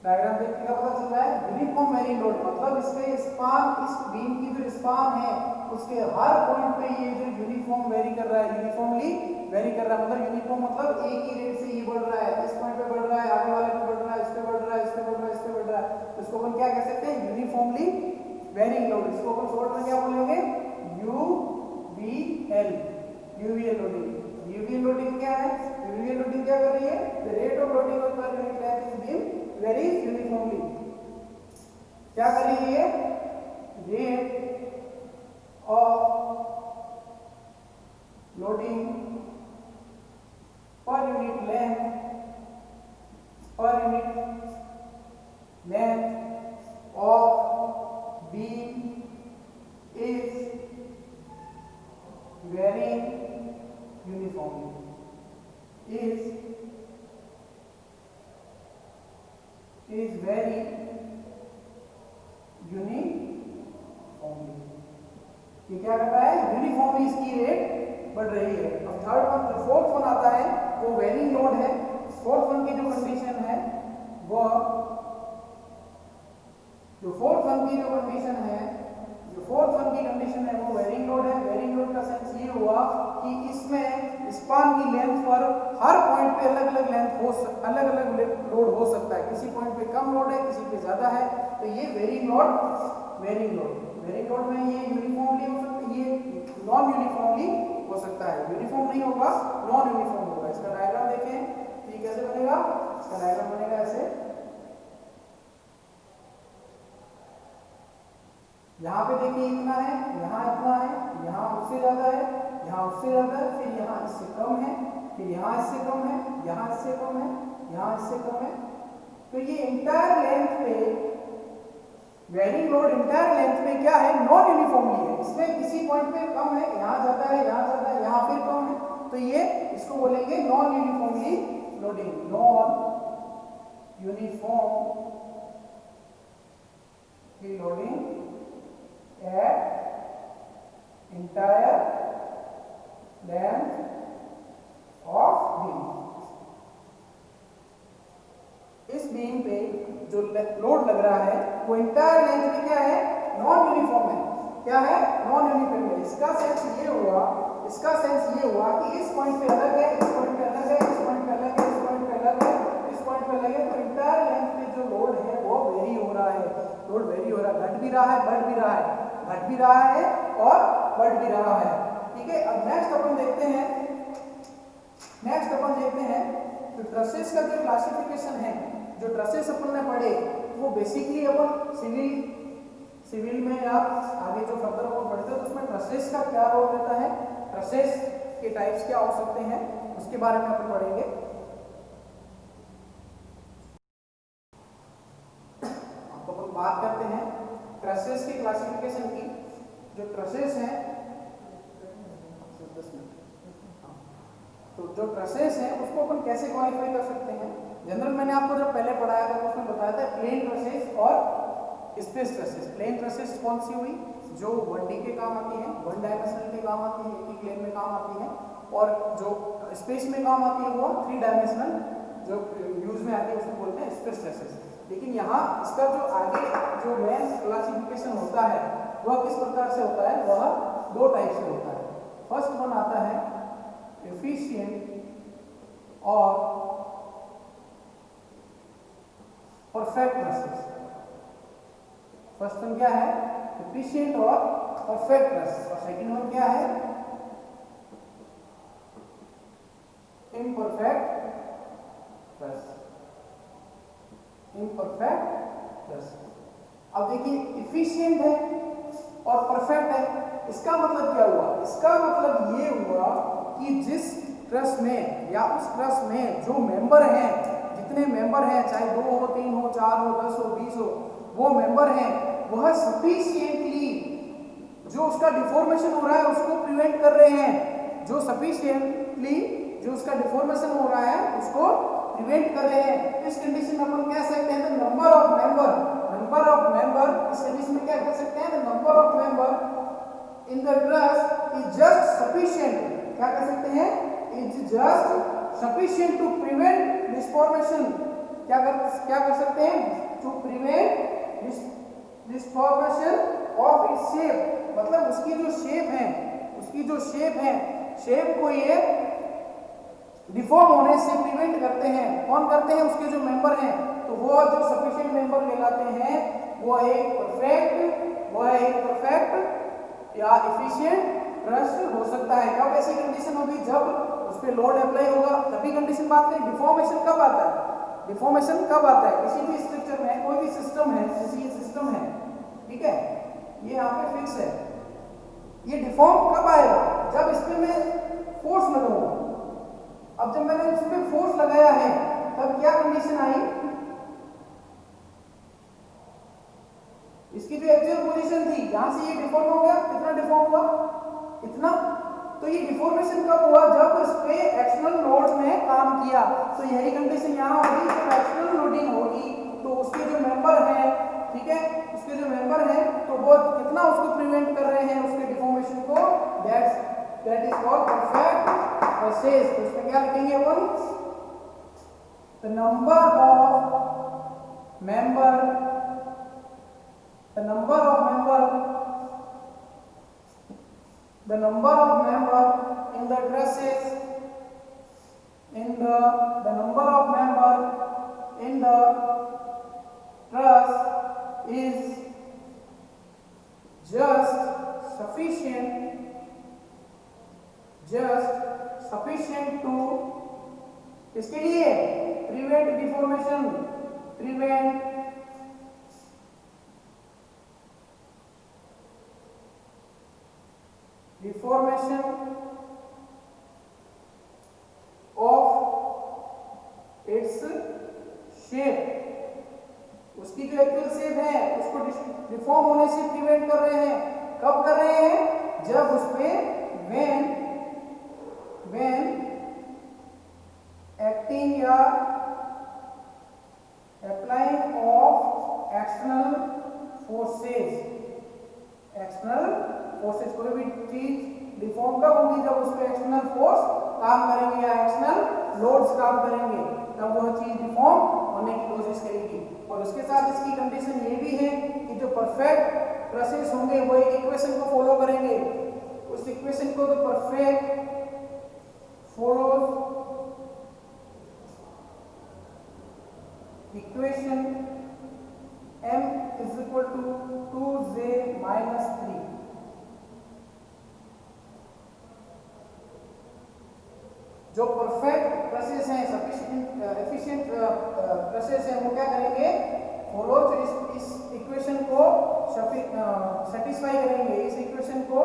डायग्राम देखने का पता चल रहा है, यूनिफॉर्म वेरिंग लोड मतलब इसके स्पान, इस बीम की जो स्पान है उसके हर पॉइंट पे ये जो यूनिफॉर्म वेरी कर रहा है, यूनिफॉर्मली वेरी कर रहा है। मतलब यूनिफॉर्म मतलब एक ही रेट से ये बढ़ रहा है, इस पॉइंट पे बढ़ रहा है, आगे वाले पे बढ़ रहा है, इस पे बढ़ रहा है, इस पे बढ़ रहा है, इस पे बढ़ रहा है। तो इसको अपन क्या कह सकते हैं, यूनिफॉर्मली वेरिंग लोड। इसको अपन शॉर्ट में क्या बोलेंगे, UVL, UVL loading. UVL loading क्या है, यूवीएल लोडिंग क्या कर रही है, the rate of loading of per unit length is beam varies uniformly. क्या कर रही है, rate of loading per unit length of beam is varying uniformly, is very uniformly. ये क्या कर रहा है, यूनिफॉर्मली इसकी रेट बढ़ रही है। अब थर्ड वन, जो फोर्थ वन आता है वो वेरिंग लोड है। फोर्थ वन की जो कंडीशन है वो, जो फोर्थ वन की कंडीशन है वो वेरिंग लोड है। वेरिंग लोड का सेंस ये हुआ कि इसमें स्पान की लेंथ पर हर पॉइंट पे अलग अलग लोड हो सकता है। किसी पॉइंट पे कम लोड है, किसी पे ज्यादा है, तो ये वेरिंग लोड में ये यूनिफॉर्मली हो सकता है, ये नॉन यूनिफॉर्मली हो सकता है। यूनिफॉर्म नहीं होगा, नॉन यूनिफॉर्म होगा। इसका डायग्राम देखें, ये कैसे बनेगा, इसका डायग्राम बनेगा ऐसे, यहाँ पे देखिए इतना है, यहाँ इतना है, यहाँ उससे ज्यादा है, यहाँ उससे ज्यादा है, फिर यहाँ इससे कम है, फिर यहाँ इससे कम है, यहाँ इससे कम है, यहाँ इससे कम है। तो ये इंटायर लेंथ पे वेरिंग लोड, इंटायर लेंथ पे क्या है, नॉन यूनिफॉर्मली है। इसमें किसी पॉइंट पे कम है, यहाँ ज्यादा है, यहाँ ज्यादा है, यहाँ फिर कम है, तो ये इसको बोलेंगे non uniformly loading, non uniform loading at entire length of beam। इस बीम पे जो लोड लग रहा है वो इंटायर लेंथ में क्या है, नॉन यूनिफॉर्म है। क्या है, नॉन यूनिफॉर्म है। इसका सेंस ये हुआ कि इस पॉइंट पे अलग है, इस पॉइंट पे अलग है, इस पॉइंट पे अलग है, इस पॉइंट पे अलग है, इस पॉइंट पे अलग है। तो इंटायर लेंथ पे जो लोड है वो वेरी हो रहा है, लोड वेरी हो रहा है, घट भी रहा है, बढ़ भी रहा है, घट भी रहा है और बढ़ भी रहा है। ठीक है, अब नेक्स्ट अपन देखते हैं तो ट्रसेस का जो क्लासिफिकेशन है, जो ट्रसेस अपन ने पढ़े वो बेसिकली अपन सिविल में या आगे जो फर्दर अपन पढ़ते हैं तो उसमें ट्रसेस का क्या रोल रहता है, ट्रसेस के टाइप्स क्या हो सकते हैं, उसके बारे में अपन पढ़ेंगे। तो अपन बात करते हैं ट्रसेस के क्लासिफिकेशन की। जो ट्रसेस हैं, तो जो ट्रसेस हैं उसको अपन कैसे क्वालिफाई कर सकते हैं। जनरल मैंने आपको जब पहले पढ़ाया था तो उसमें बताया था प्लेन ट्रसेस और स्पेस ट्रसेस। प्लेन ट्रसेस कौन सी हुई, जो 1D के काम आती है, 1 डायमेंशनल के काम आती है, एक ही प्लेन में काम आती है, और जो स्पेस में काम आती है वो 3 डायमेंशनल जो यूज में आती है उसको बोलते हैं स्पेस ट्रसेस। लेकिन यहाँ इसका जो आगे जो मेन क्लासिफिकेशन होता है वह किस प्रकार से होता है, वह 2 टाइप से होता है। फर्स्ट वन आता है एफिशिएंट और परफेक्ट ट्रसेस। फर्स्ट वन क्या है, एफिशिएंट और परफेक्ट ट्रस, और सेकंड वन क्या है, इम्परफेक्ट ट्रस। अब देखिए एफिशिएंट है और परफेक्ट है, इसका मतलब क्या हुआ, इसका मतलब ये हुआ कि जिस ट्रस में या उस ट्रस में जो मेंबर हैं, जितने मेंबर हैं, चाहे 2 हो, 3 हो, 4 हो, 10 हो, 20 हो, वो मेंबर हैं, वह सफिशिएंटली जो उसका डिफॉर्मेशन हो रहा है उसको प्रिवेंट कर रहे हैं। जो सफिशिएंटली जो उसका डिफॉर्मेशन हो रहा है उसको प्रिवेंट कर रहे हैं। इस कंडीशन में अपन कह सकते हैं नंबर ऑफ मेंबर, इस कंडीशन में क्या कह सकते हैं, number of member in the truss is just sufficient. क्या कह सकते हैं, is just sufficient to prevent deformation. क्या कर सकते हैं, to prevent deformation of its shape. मतलब उसकी जो शेप है, शेप को ये डिफॉर्म होने से प्रिवेंट करते हैं। कौन करते हैं, उसके जो मेंबर हैं। तो वो जो सफिशिएंट मेंबर कहलाते हैं, वो एक परफेक्ट या एफिशिएंट ट्रस हो सकता है। कब ऐसी कंडीशन होगी, जब उस पे लोड अप्लाई होगा, तभी कंडीशन। बात करें डिफॉर्मेशन कब आता है, किसी भी स्ट्रक्चर में, कोई भी सिस्टम है, जैसे ये सिस्टम है, ठीक है, ये यहाँ पे फिक्स है, ये डिफॉर्म कब आएगा, जब इस पे मैं फोर्स लगाऊंगा। अब जब मैंने इस पे फोर्स लगाया है तब क्या कंडीशन आई, इसकी जो एक्चुअल पोजीशन थी यहां से ये डिफॉर्म हो गया, कितना डिफॉर्म हुआ, इतना। तो ये डिफॉर्मेशन कब हुआ, जब इस पे एक्सटर्नल लोड ने काम किया। तो यही कंडीशन यहां होगी, जब एक्सटर्नल लोडिंग होगी तो उसके जो मेंबर हैं, ठीक है, उसके जो मेंबर हैं तो वो कितना उसको प्रिवेंट कर रहे हैं, उसके डिफॉर्मेशन को। That is called perfect trusses. तो इसमें क्या लिखेंगे अपन, the number of member in the trusses the number of member in the truss is just sufficient to इसके लिए prevent deformation of its shape। उसकी जो एक्चुअल शेप है उसको डिफॉर्म होने से प्रिवेंट कर रहे हैं। कब कर रहे हैं, जब उसपे when acting या applying of external forces। कोई भी चीज डिफॉर्म कब होगी, जब उस पे एक्सटर्नल फोर्स काम करेंगे या एक्सटर्नल लोड्स काम करेंगे तब वह चीज डिफॉर्म होने की कोशिश करेगी। और उसके साथ इसकी कंडीशन ये भी है कि जो परफेक्ट ट्रसेस होंगे वो एक इक्वेशन को फॉलो करेंगे, उस इक्वेशन को तो perfect follows equation m is equal to 2j minus 3। जो परफेक्ट प्रोसेस है, सफिशिएंट एफिशिएंट प्रोसेस है, वो क्या करेंगे, फॉलो इस इक्वेशन को सेटिस्फाई करेंगे, इस इक्वेशन को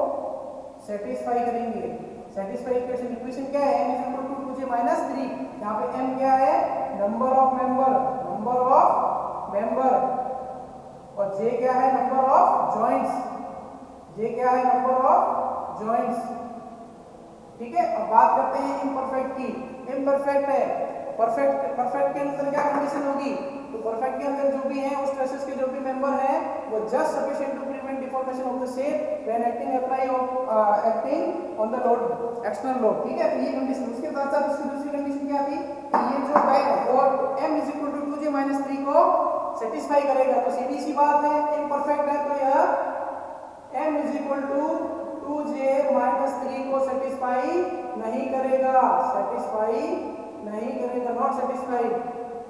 सेटिस्फाई करेंगे। सेटिस्फाई इक्वेशन क्या है, m is equal to 2j minus 3। यहाँ पे m क्या है, नंबर ऑफ मेंबर, और j क्या है, नंबर ऑफ जॉइंट्स। ठीक है, अब बात करते हैं इम्परफेक्ट की। इम्परफेक्ट है, परफेक्ट के अंदर क्या कंडीशन होगी, तो परफेक्ट के अंदर जो भी है उस ट्रेसेस के जो भी मेंबर हैं वो just sufficient to prevent deformation of the shape when acting on the load, external load. ठीक है, तो ये कंडीशन। उसके साथ साथ उसकी दूसरी कंडीशन क्या थी कि ये जो टाइप और m is equal to 2j minus 3 को सेटिस्फाई करेगा। तो सीधी सी बात है, इम्परफेक्ट है तो यह m is equal to 2j minus 3 को सेटिस्फाई नहीं करेगा,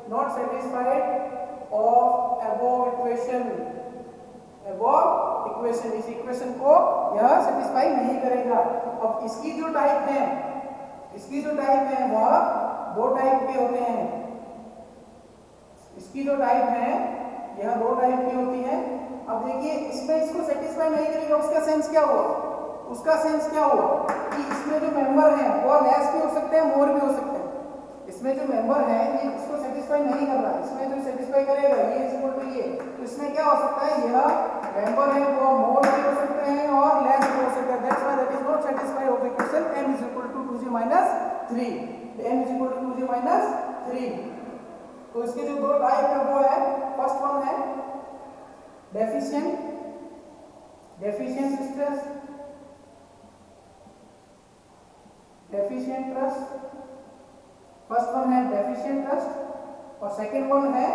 not satisfied of above equation, इस इक्वेशन को यह सेटिस्फाई नहीं करेगा। अब इसकी जो टाइप है वह दो टाइप के होते हैं। इसकी जो टाइप है यह दो टाइप की होती है। अब देखिए, इसमें इसको सेटिस्फाई नहीं करेगा, उसका सेंस क्या हुआ कि इसमें जो मेंबर हैं वो लेस भी हो सकते हैं, मोर भी हो सकते हैं। इसमें जो मेंबर है ये इसको सेटिस्फाई नहीं कर रहा, इसमें जो सेटिस्फाई करेगा ये इज इक्वल टू ये, तो इसमें क्या हो सकता है, यह मेंबर है वो मोर भी हो सकते हैं और लेस भी हो सकते हैं। That's why that is not satisfy of equation m is equal to 2j minus 3। m is equal to 2j minus 3। तो इसके जो दो टाइप है वो है, फर्स्ट वन है deficient stress, deficient truss. First one है डेफिशिएंट ट्रस और सेकंड वन है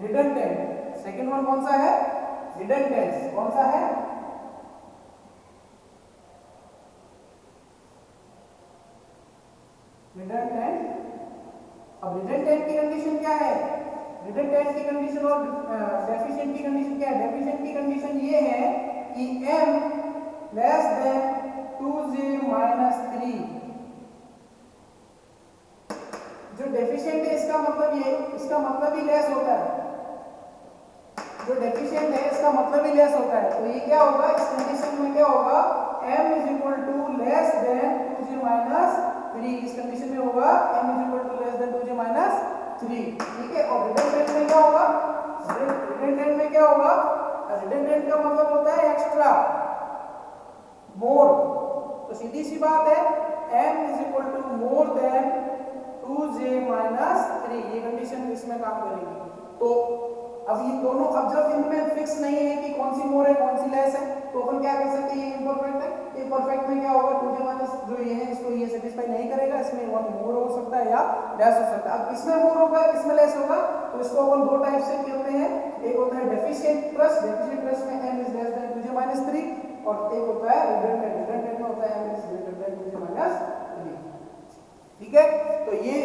रिडंडेंट। सेकंड वन कौन सा है, रिडंडेंट। कौन सा है, रिडंडेंट। अब रिडंडेंट की कंडीशन क्या है, रिडंडेंट की कंडीशन और डेफिशिएंट की कंडीशन क्या है। डेफिशिएंट की कंडीशन ये है कि m less than 2j minus 3। जो डेफिशिएंट है इसका मतलब ही लेस होता है, जो डेफिशिएंट है इसका मतलब ही लेस होता है। तो ये क्या होगा, इस कंडीशन में क्या होगा, m is equal to less than 2j minus 3। इस कंडीशन में होगा m is equal to less than 2j minus 3। ठीक है, और रिडंडेंट में क्या होगा, रिडंडेंट का मतलब होता है एक्स्ट्रा, मोर। तो सीधी सी बात है, m is equal to more than 2j minus 3, ये कंडीशन इसमें काम करेगी। तो अब ये दोनों, अब जब इनमें फिक्स नहीं है कि कौन सी मोर है कौन सी लेस है, तो अपन क्या कह सकते हैं, ये इम्परफेक्ट है। ये परफेक्ट में क्या होगा, 2j माइनस जो ये है इसको ये सेटिस्फाई नहीं करेगा, इसमें वन मोर हो सकता है या लेस हो सकता है। अब इसमें मोर होगा, इसमें लेस होगा, तो इसको अपन दो टाइप से कहते हैं। एक होता है डेफिशिएंट ट्रस में m is less than 2j minus 3, और एक होता है रिडंडेंट में होता है m is greater than 2j minus 3। ठीक है, तो ये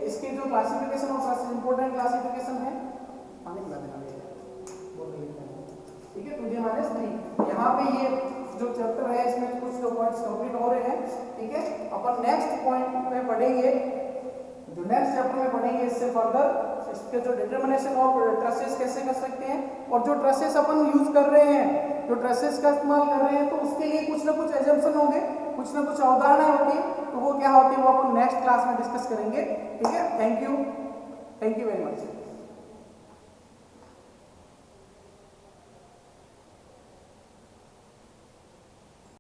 इसके जो classification of truss important classification है। पानी पिला देना, ठीक है, 2j माइनस 3। यहाँ पे ये जो चैप्टर है इसमें कुछ जो पॉइंट्स कंप्लीट हो रहे हैं। ठीक है, अपन नेक्स्ट पॉइंट में पढ़ेंगे, जो नेक्स्ट चैप्टर में पढ़ेंगे इससे फर्दर इसके जो डिटरमिनेशन ऑफ ट्रसेस कैसे कर सकते हैं, और जो ट्रसेस अपन यूज कर रहे हैं, जो ट्रसेस का इस्तेमाल कर रहे हैं, तो उसके लिए कुछ ना कुछ एजम्पशन होंगे, कुछ ना कुछ अवधारणाएं होती है, तो वो क्या होती है वो अपन नेक्स्ट क्लास में डिस्कस करेंगे। ठीक है, थैंक यू वेरी मच।